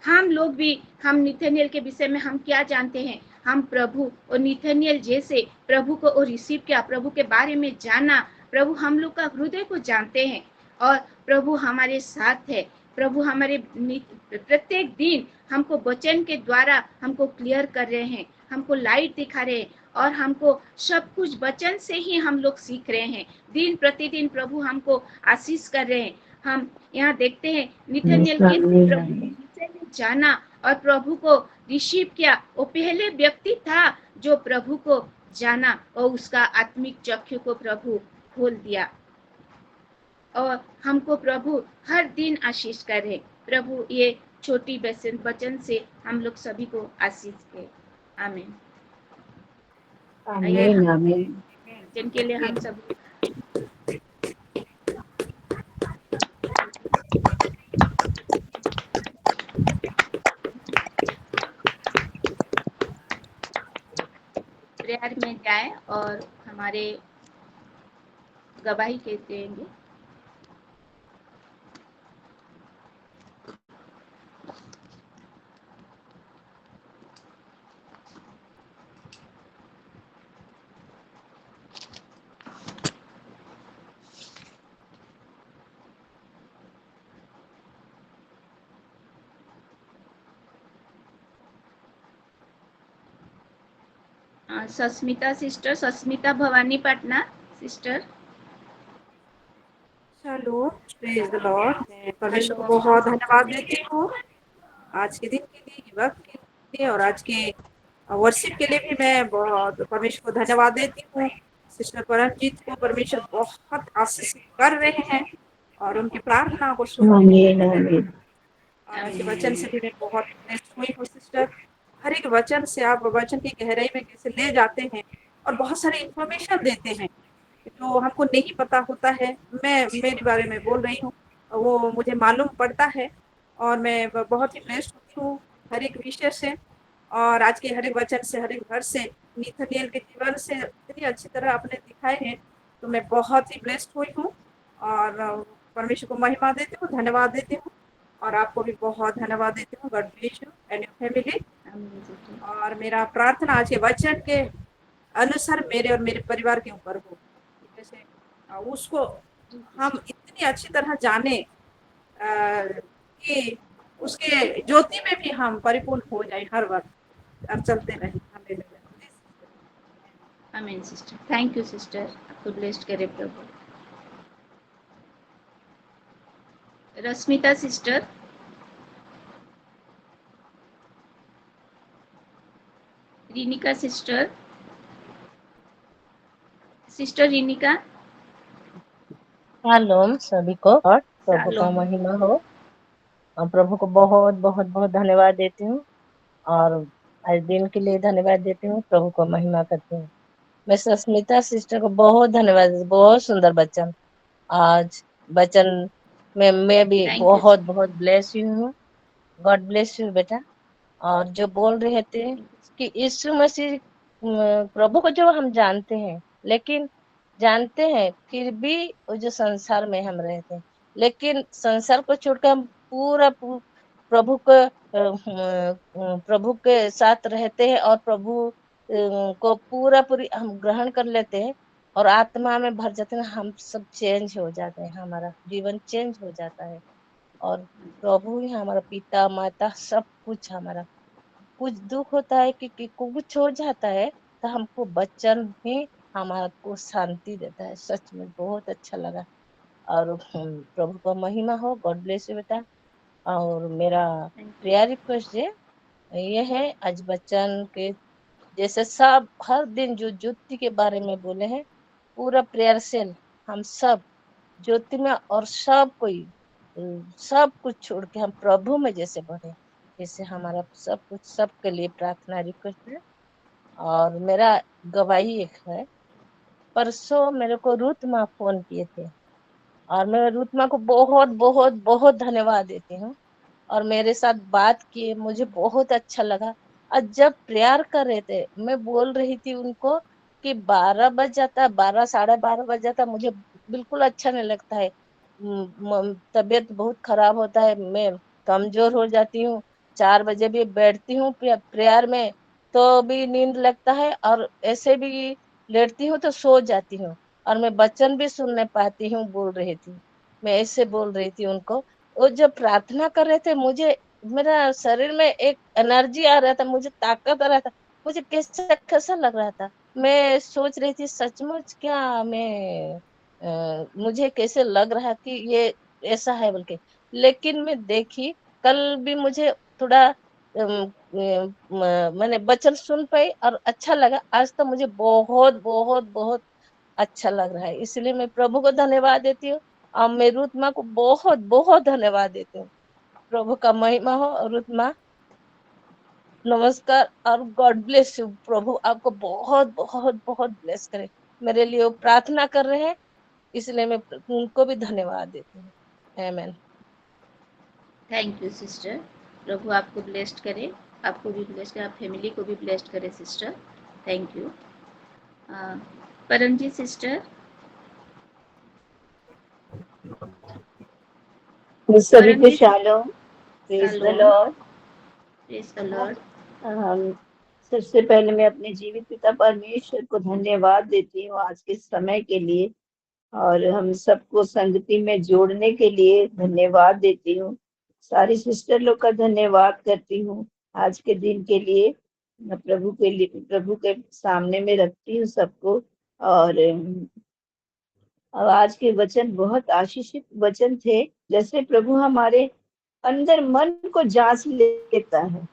हम लोग भी, हम निथनियल के विषय में हम क्या जानते हैं? हम प्रभु और निथनियल जैसे प्रभु को और रिसीव किया, प्रभु के बारे में जाना, प्रभु हम लोग का हृदय को जानते हैं और प्रभु हमारे साथ है। प्रभु हमारे प्रत्येक दिन हमको वचन के द्वारा हमको क्लियर कर रहे हैं, हमको लाइट दिखा रहे हैं और हमको सब कुछ वचन से ही हम लोग सीख रहे हैं। दिन प्रतिदिन प्रभु हमको आशीष कर रहे हैं। हम यहाँ देखते हैं निथनियल के प्रभु के विषय में जाना और प्रभु को रिसीव किया। वो पहले व्यक्ति था जो प्रभु को जाना और उसका आत्मिक चक्षु को प्रभु खोल दिया। और हमको प्रभु हर दिन आशीष करे। प्रभु ये छोटी वचन से हम लोग सभी को आशीष दे। आमीन। आमीन आमीन। जिनके लिए हम सब प्रेयर में जाए और हमारे गवाही के देंगे। Sasmita sister, Sasmita Bhavani Patna sister. चलो, प्रेज द लॉर्ड। मैं परमेश्वर को बहुत धन्यवाद देती हूँ आज के दिन के लिए, ये वक्त के लिए, और आज के वर्शिप के लिए भी मैं बहुत परमेश्वर को धन्यवाद देती हूँ। सिस्टर परमजीत को परमेश्वर बहुत आशीष कर रहे हैं और उनकी प्रार्थना को सुन आमीन आमीन। और आज के वचन से भी मैं बहुत blessed हुई हूँ सिस्टर। हर एक वचन से आप वचन की गहराई में कैसे ले जाते हैं और बहुत सारी इंफॉर्मेशन देते हैं जो हमको नहीं पता होता है। मैं मेरे बारे में बोल रही हूँ, वो मुझे मालूम पड़ता है और मैं बहुत ही ब्लेस्ड होती हूँ हर एक विषय से। और आज के हर एक वचन से, हर एक घर से, निथनियल के जीवन से इतनी अच्छी तरह आपने दिखाए हैं, तो मैं बहुत ही ब्लेस्ड हुई हूँ और परमेश्वर को महिमा देती हूँ, धन्यवाद देती हूँ और आपको भी बहुत धन्यवाद देती हूँ। God bless you and your family. और मेरा प्रार्थना आज के वचन के अनुसार मेरे और मेरे परिवार के ऊपर हो, जैसे उसको हम इतनी अच्छी तरह जाने कि उसके ज्योति में भी हम परिपूर्ण हो जाए हर वक्त और चलते रहे। आमीन सिस्टर। थैंक यू सिस्टर, आपको ब्लेस्ड करे प्रभु। Rashmita sister. Rinika sister. Sister Rinika. Shalom सभी को और प्रभु का शालोम। महिमा हो। और प्रभु को बहुत बहुत बहुत धन्यवाद देती हूँ और आज दिन के लिए धन्यवाद देती हूँ, प्रभु को महिमा करती हूँ। मैं सस्मिता सिस्टर को बहुत धन्यवाद देती हूँ, बहुत सुंदर वचन आज वचन में मैं भी थैंक यू। बहुत बहुत ब्लेस हूँ। गॉड ब्लेस यू बेटा। और जो बोल रहे थे कि यीशु मसीह प्रभु को जो हम जानते हैं, लेकिन जानते हैं फिर भी वो जो संसार में हम रहते हैं, लेकिन संसार को छोड़कर हम पूरा प्रभु को प्रभु के साथ रहते हैं और प्रभु को पूरा पूरी हम ग्रहण कर लेते हैं और आत्मा में भर जाते हैं। हम सब चेंज हो जाते हैं, हमारा जीवन चेंज हो जाता है और प्रभु ही हमारा पिता माता सब कुछ हमारा। कुछ दुख होता है कि कुछ हो जाता है तो हमको वचन ही हमारा को शांति देता है। सच में बहुत अच्छा लगा और प्रभु का महिमा हो। गॉड ब्लेस यू बेटा। और मेरा प्रेयर रिक्वेस्ट ये है आज बच्चन के जैसे सब हर दिन जो ज्योति के बारे में बोले हैं, पूरा प्रेयर से हम सब ज्योति में और सब कोई सब कुछ छोड़ के हम प्रभु में जैसे बढ़े, जैसे हमारा सब कुछ सबके लिए प्रार्थना रिक्वेस्ट है। और मेरा गवाही एक है, परसों मेरे को रूत माँ फोन किए थे और मैं रूत माँ को बहुत बहुत बहुत धन्यवाद देती हूँ और मेरे साथ बात किए, मुझे बहुत अच्छा लगा। और जब प्रेयर कर रहे थे मैं बोल रही थी उनको कि 12 बज जाता, 12 साढ़े 12 बज जाता, मुझे बिल्कुल अच्छा नहीं लगता है। तबीयत बहुत खराब होता है, मैं कमजोर हो जाती हूँ, 4 बजे भी बैठती हूँ प्रेयर में, तो भी नींद लगता है, और ऐसे भी लेटती हूँ तो सो जाती हूँ। और मैं वचन भी सुन नहीं पाती हूँ, बोल रही थी, मैं ऐसे बोल रही थी उनको। वो जब प्रार्थना कर रहे थे, मुझे मेरा शरीर में एक एनर्जी आ रहा था, मुझे ताकत आ रहा था, मुझे कैसा कैसा लग रहा था। मैं सोच रही थी सचमुच क्या मैं मुझे कैसे लग रहा कि ये ऐसा है बोल के। लेकिन मैं देखी, कल भी मुझे थोड़ा मैंने वचन सुन पाई और अच्छा लगा। आज तो मुझे बहुत बहुत बहुत अच्छा लग रहा है, इसलिए मैं प्रभु को धन्यवाद देती हूँ, और मैं रुत माँ को बहुत बहुत धन्यवाद देती हूँ। प्रभु का महिमा हो। और रुत माँ, नमस्कार और गॉड ब्लेस यू। प्रभु आपको बहुत बहुत बहुत ब्लेस करे। मेरे लिए वो प्रार्थना कर रहे हैं, इसलिए मैं उनको भी धन्यवाद देती हूँ। आमेन। Thank you sister. प्रभु आपको ब्लेस्ड करे, आपको भी ब्लेस्ड करे, आप फैमिली को भी ब्लेस्ड करे sister. Thank you. Paramjit sister. सभी को Paramjit shalom, praise the shalom, Lord. Praise the Lord. हम सबसे पहले मैं अपने जीवित पिता परमेश्वर को धन्यवाद देती हूँ आज के समय के लिए, और हम सबको संगति में जोड़ने के लिए धन्यवाद देती हूँ। सारी सिस्टर लोग का धन्यवाद करती हूँ आज के दिन के लिए। मैं प्रभु के सामने में रखती हूँ सबको। और अब आज के वचन बहुत आशीषित वचन थे। जैसे प्रभु हमारे अंदर मन को जांच लेता है,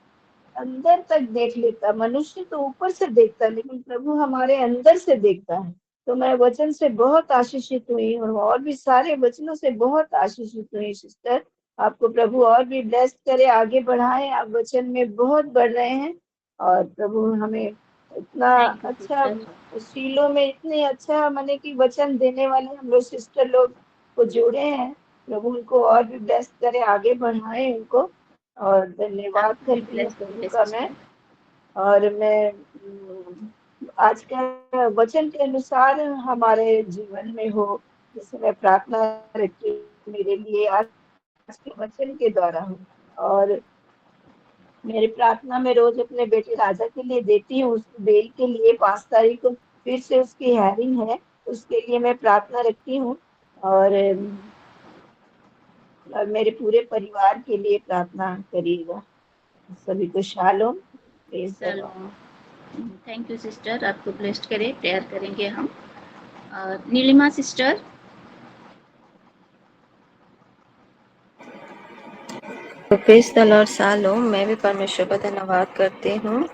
अंदर तक देख लेता। मनुष्य तो ऊपर से देखता है, लेकिन प्रभु हमारे अंदर से देखता है। तो मैं वचन से बहुत आशीषित हुई हूँ, और भी सारे वचनों से बहुत आशीषित हुई। सिस्टर, आपको प्रभु और भी ब्लेस करे, आगे बढ़ाए। आप वचन में बहुत बढ़ रहे हैं, और प्रभु हमें इतना थैंक यू अच्छा सिस्टर। शीलों में इतने अच्छा माने कि वचन देने वाले हम लोग सिस्टर लोग को जोड़े हैं। प्रभु उनको और भी ब्लेस करे, आगे बढ़ाए उनको। और धन्यवाद आपको भी करती हूँ ब्लेस्ड प्रभु करे का मैं। सिस्टर। और मैं आज का वचन के अनुसार हमारे जीवन में हो, जैसे मैं प्रार्थना रखती हूँ मेरे लिए आज के वचन के द्वारा हो। और मेरी प्रार्थना में रोज अपने बेटे राजा के लिए देती हूँ। उसकी बेल के लिए 5 तारीख को फिर से उसकी हेयरिंग है, उसके लिए मैं प्रार्थना रखती हूँ। और मेरे पूरे परिवार के लिए प्रार्थना करिएगा। सभी को शालोम, प्रेज द चलो, लॉर्ड। थैंक यू सिस्टर, आपको ब्लेस्ड करे, प्रेयर करेंगे हम। नीलिमा सिस्टर। तो प्रेज द लॉर्ड सालों, मैं भी परमेश्वर का धन्यवाद करती हूँ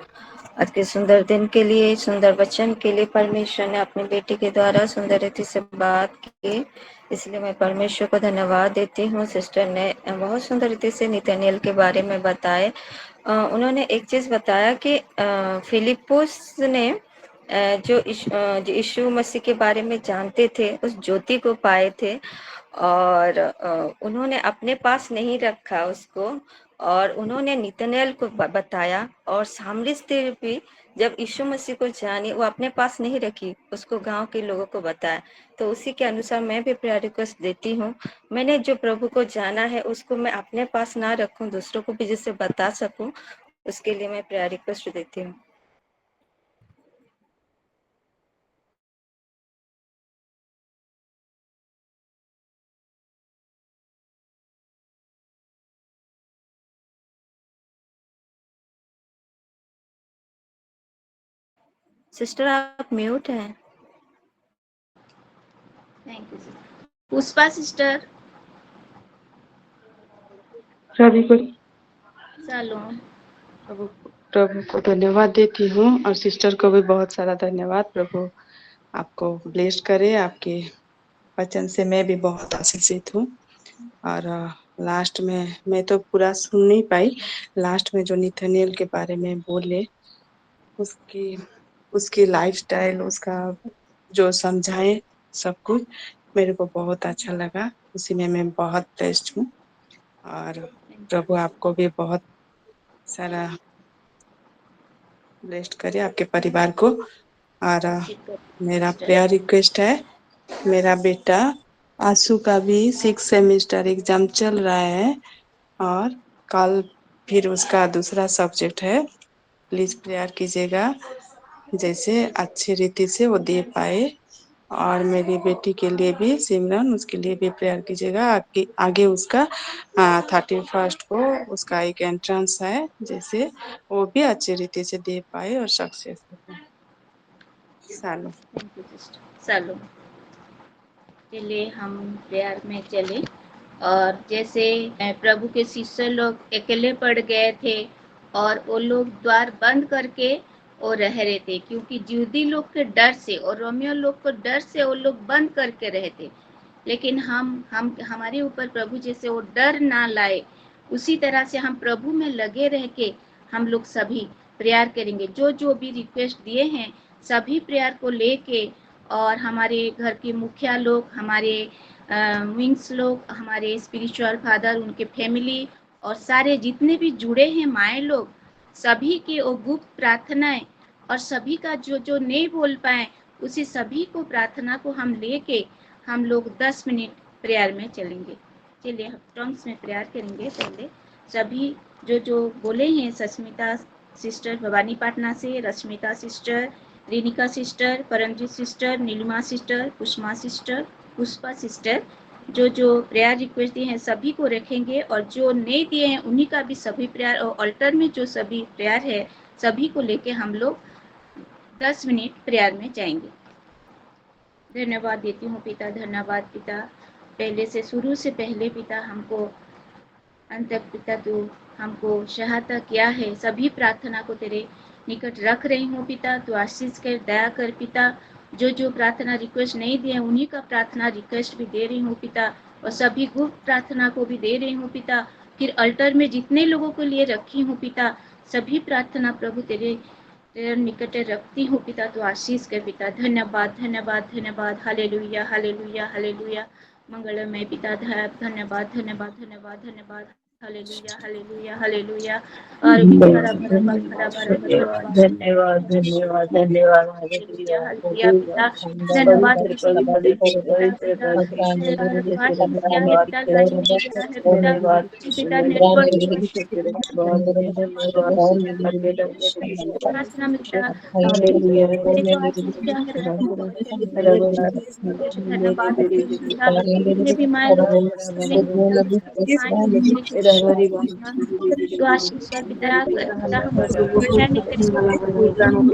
आज के सुंदर दिन के लिए, सुंदर वचन के लिए। परमेश्वर ने अपने बेटे के द्वारा सुंदर रीति से बात की, इसलिए मैं परमेश्वर को धन्यवाद देती हूँ। सिस्टर ने बहुत सुंदर रीति से नितनेल के बारे में बताए। उन्होंने एक चीज बताया कि फिलिपुस ने जो यीशु मसीह के बारे में जानते थे, उस ज्योति को पाए थे, और उन्होंने अपने पास नहीं रखा उसको, और उन्होंने नितनेल को बताया। और सामरी स्त्री भी जब यीशु मसीह को जानी, वो अपने पास नहीं रखी, उसको गांव के लोगों को बताया। तो उसी के अनुसार मैं भी प्रेयर रिक्वेस्ट देती हूँ। मैंने जो प्रभु को जाना है उसको मैं अपने पास ना रखूं, दूसरों को भी जिससे बता सकूं, उसके लिए मैं प्रेयर रिक्वेस्ट देती हूँ। सिस्टर आप म्यूट हैं। Thank you sister. Pushpa sister. सभी को शालोम। प्रभु प्रभु को धन्यवाद देती हूँ, और सिस्टर को भी बहुत सारा धन्यवाद। प्रभु आपको ब्लेस करे। आपके वचन से मैं भी बहुत आशीषित हूँ। और लास्ट में मैं तो पूरा सुन नहीं पाई, लास्ट में जो निथनिएल के बारे में बोले, उसकी उसकी लाइफस्टाइल, उसका जो समझाए सब कुछ, मेरे को बहुत अच्छा लगा। उसी में मैं बहुत ब्लेस्ड हूँ। और प्रभु आपको भी बहुत सारा ब्लेस्ड करे, आपके परिवार को। और आशीष करें मेरा सिस्टर। प्रेयर रिक्वेस्ट है, मेरा बेटा आंसू का भी 6 सेमेस्टर एग्जाम चल रहा है, और कल फिर उसका दूसरा सब्जेक्ट है, प्लीज प्रेयर कीजिएगा जैसे अच्छी रीति से वो दे पाए। और मेरी बेटी के लिए भी, सिमरन, उसके लिए भी प्रेयर कीजिएगा। आगे उसका 31 को उसका एक एंट्रेंस है, जैसे वो भी अच्छी रीति से दे पाए और सक्सेस हो पाए। सालो थैंक यू सिस्टर। चलो चलिए हम प्रेयर में चले। और जैसे प्रभु के शिष्य लोग अकेले पड़ गए थे और वो लोग द्वार बंद करके वो रह रहे थे, क्योंकि यहूदी लोग के डर से और रोमियो लोग को डर से वो लोग बंद करके रहे थे। लेकिन हम हमारे ऊपर प्रभु जैसे वो डर ना लाए, उसी तरह से हम प्रभु में लगे रह के हम लोग सभी प्रेयर करेंगे। जो जो भी रिक्वेस्ट दिए हैं सभी प्रेयर को लेके, और हमारे घर के मुखिया लोग, हमारे विंग्स लोग, हमारे स्पिरिचुअल फादर, उनके फैमिली और सारे जितने भी जुड़े हैं माए लोग, सभी की वो गुप्त प्रार्थनाएं और सभी का जो जो नहीं बोल पाए उसी सभी को प्रार्थना को हम लेके हम लोग 10 मिनट प्रेयर में चलेंगे। चलिए हम टंग्स में प्रेयर करेंगे। पहले सभी जो जो बोले हैं, सस्मिता सिस्टर भवानी पाटना से, Rashmita sister, Renika sister, Paramjit sister, Neelima sister, Kushma sister, Pushpa sister, जो जो प्रेयर रिक्वेस्ट दिए हैं सभी को रखेंगे, और जो नहीं दिए हैं उन्हीं का भी सभी प्रेयर, और अल्टर में जो सभी प्रेयर है सभी को लेके हम लोग 10 मिनट प्रेयर में जाएंगे। धन्यवाद देती हूँ पिता, धन्यवाद पिता, पहले से शुरू से पहले पिता हमको अंत तक पिता तू हमको सहायता किया है। सभी प्रार्थना को तेरे निकट रख रही हूँ पिता, तू आशीष कर, दया कर पिता। जो जो प्रार्थना रिक्वेस्ट नहीं दिए उन्हीं का प्रार्थना रिक्वेस्ट भी दे रही हूँ पिता, और सभी गुप्त प्रार्थना को भी दे रही हूँ पिता। फिर अल्टर में जितने लोगों के लिए रखी हूँ पिता, सभी प्रार्थना प्रभु तेरे निकट रखती हूँ पिता, तो आशीष कर पिता। धन्यवाद धन्यवाद धन्यवाद, हालेलुया हालेलुया हालेलुया। मंगलमय पिता, धन्यवाद धन्यवाद धन्यवाद धन्यवाद, हालेलुया हालेलुया हालेलुया। और धन्यवाद धन्यवाद धन्यवाद धन्यवाद हालेलुया पिता, धन्यवाद पिता, पिता किया है पिता, लाइन दे रहा है पिता, पिता नेटवर्क प्रार्थना में पिता जो आशीष दिया है धन्यवाद पिता। जितने भी माए लोग तो आशीष का पिता हम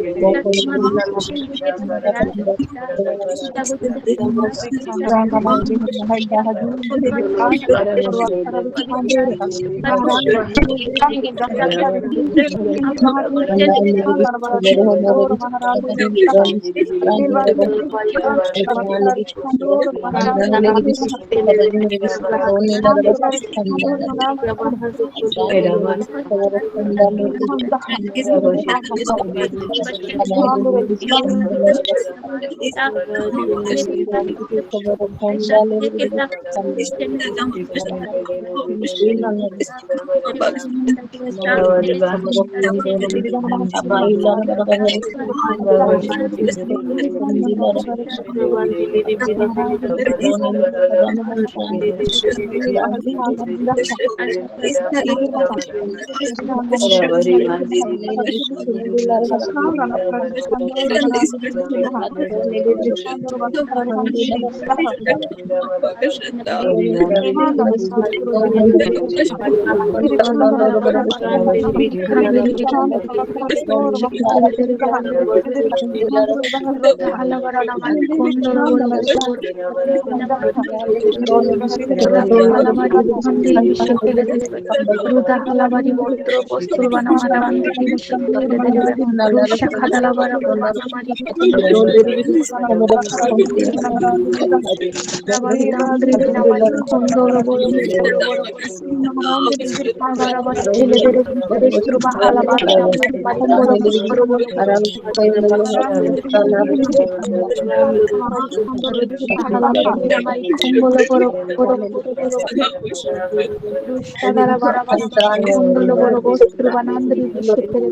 नहीं Shadara bara bara kundolo boro bostru banandri bishkere de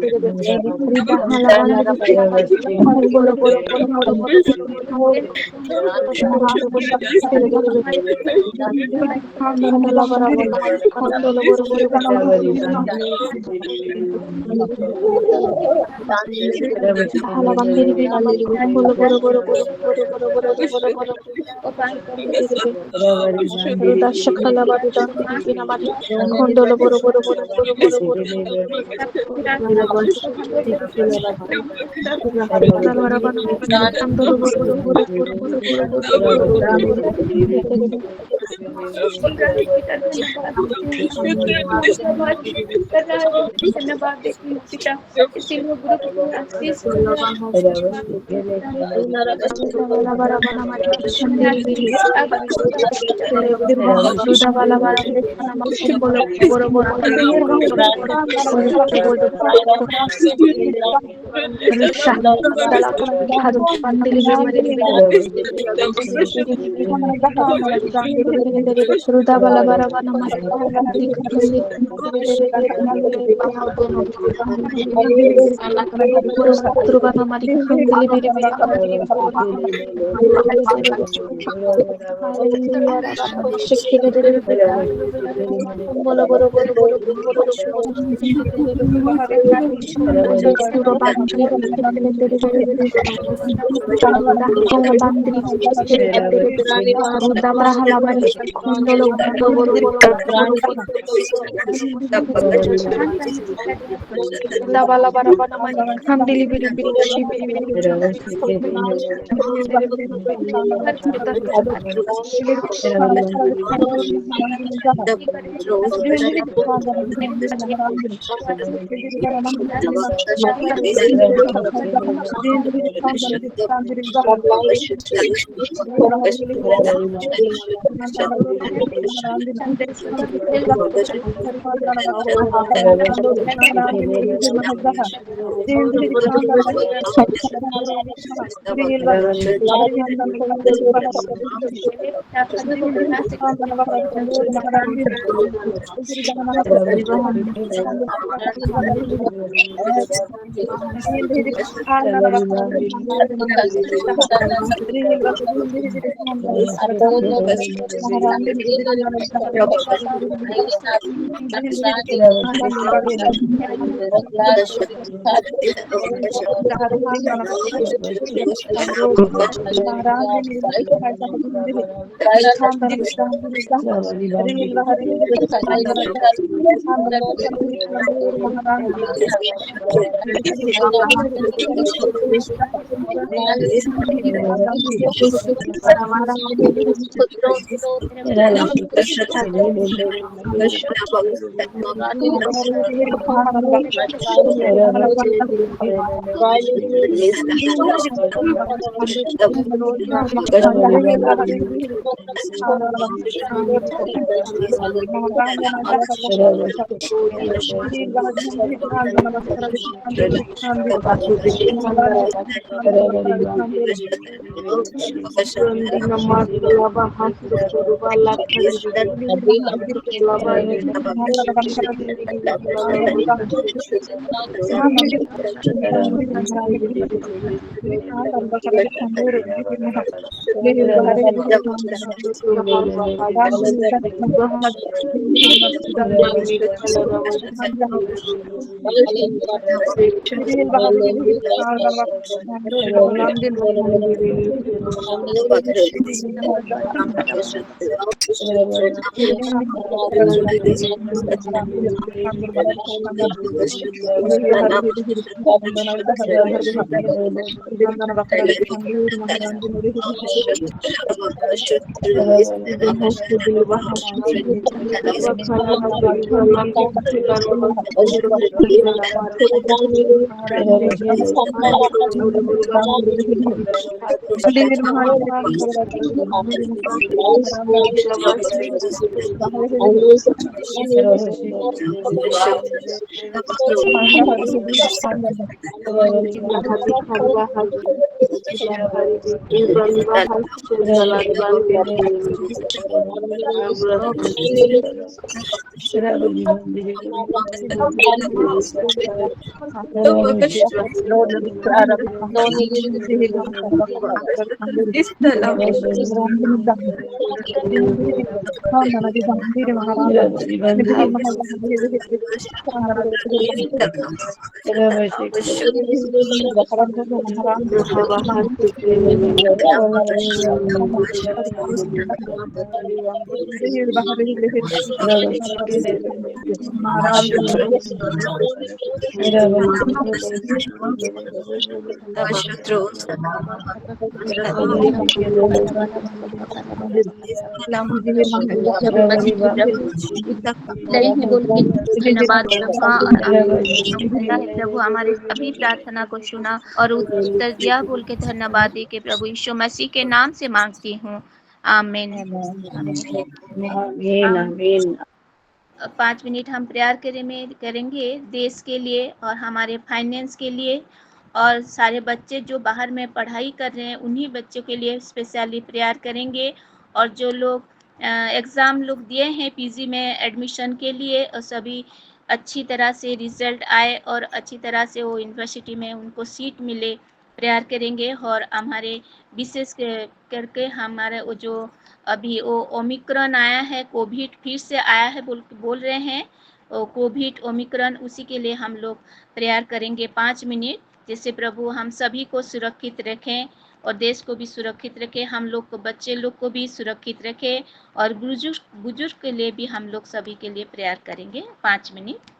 rida hala bandri kundolo boro boro boro boro kundolo boro bishkere de hala bara bara kundolo boro boro boro hala bandri kundolo boro boro boro boro boro boro boro boro rida shakala bari dandri bina mari kundolo boro boro boro boro boro boro धन्यवाद देती हूँ पिता, इसी में गुरु को आशीष रहे हैं बोल के धन्यवाद प्रभु और कहता है प्रभु हमारे सभी प्रार्थना को सुना और उत्तर दिया बोल के धन्यवाद दे के प्रभु यीशु मसीह के नाम से मांगती हूँ, आमीन। आमीन। 5 मिनट हम प्रेयर करेंगे देश के लिए और हमारे फाइनेंस के लिए और सारे बच्चे जो बाहर में पढ़ाई कर रहे हैं उन्हीं बच्चों के लिए स्पेशली प्रेयर करेंगे। और जो लोग एग्ज़ाम लोग दिए हैं पीजी में एडमिशन के लिए और सभी अच्छी तरह से रिजल्ट आए और अच्छी तरह से वो यूनिवर्सिटी में उनको सीट मिले, प्रेयर करेंगे। और हमारे विशेष करके हमारे वो जो अभी वो ओमिक्रॉन आया है, कोविड फिर से आया है बोल रहे हैं, कोविड ओमिक्रॉन, उसी के लिए हम लोग प्रेयर करेंगे 5 मिनट, जिससे प्रभु हम सभी को सुरक्षित रखें और देश को भी सुरक्षित रखें, हम लोग को बच्चे लोग को भी सुरक्षित रखें और बुजुर्ग के लिए भी हम लोग सभी के लिए प्रेयर करेंगे 5 मिनट।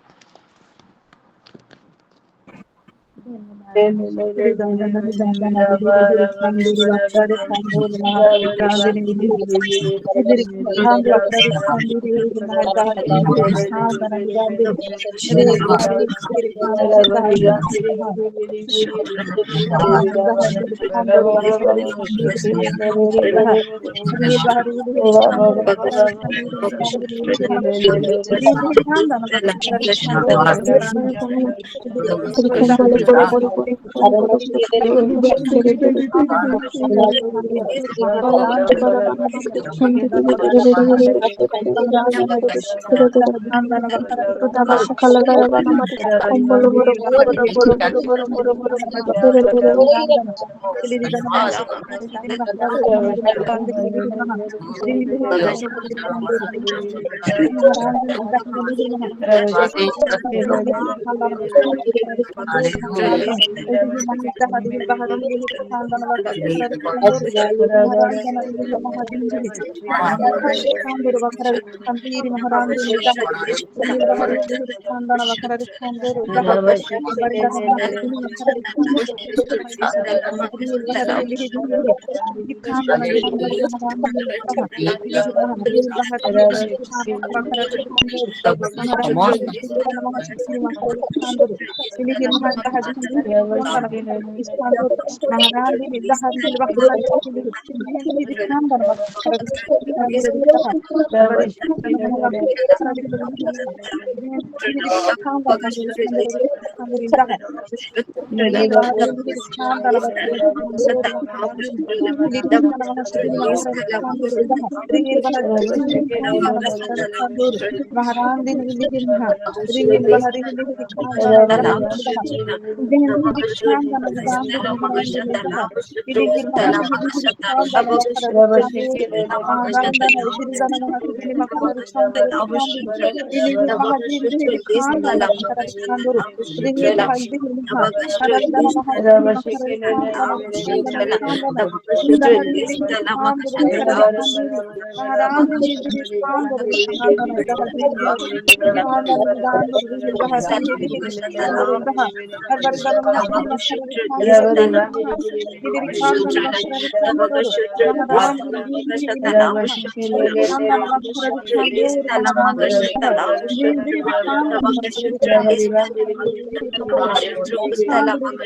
धन्यवाद धन्यवाद देती हूँ पिता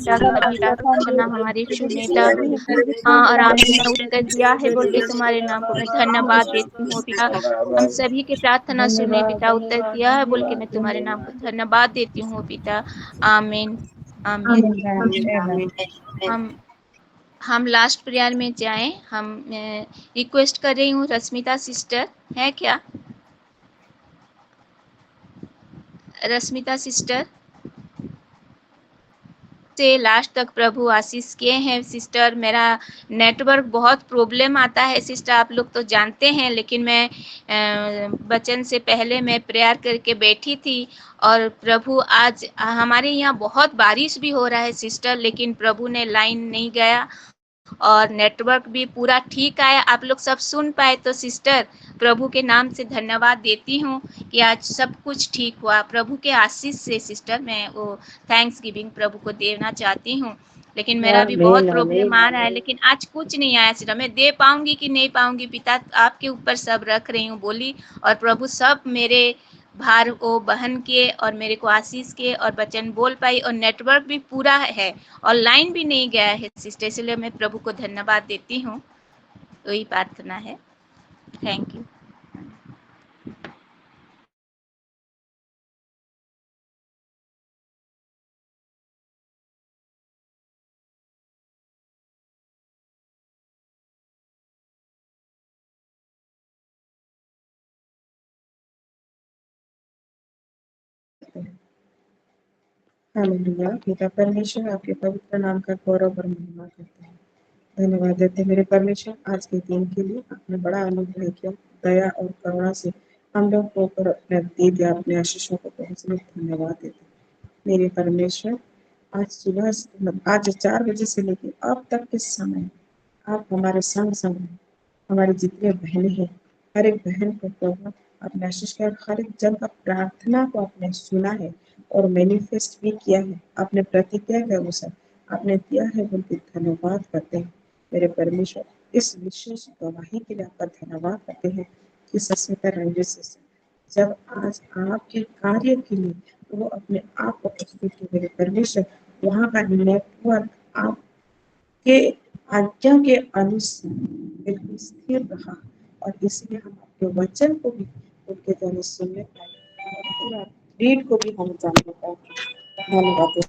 सभी प्रार्थना हमारी सुनेता। हाँ और आपने उत्तर दिया है बोल के तुम्हारे नाम को मैं धन्यवाद देती हूँ पिता। हम सभी की प्रार्थना सुने पिता, उत्तर दिया है बोल के मैं तुम्हारे नाम को धन्यवाद देती हूँ पिता। आमीन आमीन। हम लास्ट प्रेयर में जाएं। हम रिक्वेस्ट कर रही हूँ रश्मिता सिस्टर है क्या? रश्मिता सिस्टर से लास्ट तक प्रभु आशीष किए हैं। सिस्टर मेरा नेटवर्क बहुत प्रॉब्लम आता है सिस्टर, आप लोग तो जानते हैं, लेकिन मैं वचन से पहले मैं प्रेयर करके बैठी थी और प्रभु आज हमारे यहाँ बहुत बारिश भी हो रहा है सिस्टर, लेकिन प्रभु ने लाइन नहीं गया और नेटवर्क भी पूरा ठीक आया, आप लोग सब सुन पाए। तो सिस्टर प्रभु के नाम से धन्यवाद देती हूँ कि आज सब कुछ ठीक हुआ प्रभु के आशीष से। सिस्टर मैं वो थैंक्स गिविंग प्रभु को देना चाहती हूँ, लेकिन मेरा भी बहुत प्रॉब्लम आ रहा है, लेकिन आज कुछ नहीं आया सिस्टर। मैं दे पाऊंगी कि नहीं पाऊंगी पिता आपके ऊपर सब रख रही हूँ बोली, और प्रभु सब मेरे भार को बहन किए और मेरे को आशीष किए और वचन बोल पाई, और नेटवर्क भी पूरा है और लाइन भी नहीं गया है सिस्टर, इसलिए मैं प्रभु को धन्यवाद देती हूँ। वही प्रार्थना है। Thank you. हालेलुया। पिता परमेश्वर आपके पवित्र नाम का गौरव और महिमा करते हैं। धन्यवाद देते हैं मेरे परमेश्वर आज के दिन के लिए। आपने बड़ा अनुग्रह किया, दया और करुणा से हम लोग को ऊपर अपने दे दिया, अपने आशीषों को पहुंचने धन्यवाद देते हैं मेरे परमेश्वर। आज सुबह आज 4 बजे से लेकर अब तक के समय आप हमारे संग संग हैं। हमारी जितनी बहनें हैं हर एक बहन को प्रभु अपने आशीष का हर एक जन का प्रार्थना को आपने सुना है और मैनिफेस्ट भी किया है, अपने प्रतिज्ञा के अनुसार आपने दिया है, बोलकर धन्यवाद करते हैं मेरे परमेश्वर। इस विशेष गवाही के लिए आपका धन्यवाद करते हैं कि सस्मिता रंजित से जब आज आपके कार्य के लिए वो अपने आप को प्रस्तुत किए मेरे परमेश्वर, वहाँ का नेटवर्क आपके आज्ञा के अनुसार बिल्कुल स्थिर रहा और इसलिए हम आपके वचन को भी उनके द्वारा सुनने पाए और पूरा डीड को भी हम जानने पाएंगे। धन्यवाद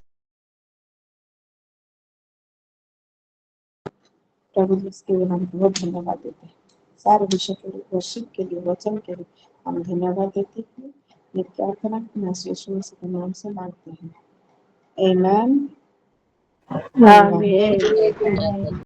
प्रभु जी, इसके लिए हम बहुत धन्यवाद देते हैं। सारे विषय के लिए, वर्शिप के लिए, वचन के लिए हम धन्यवाद देते हैं। ये प्रार्थना यीशु मसीह के नाम से मांगते हैं। आमीन। आमीन।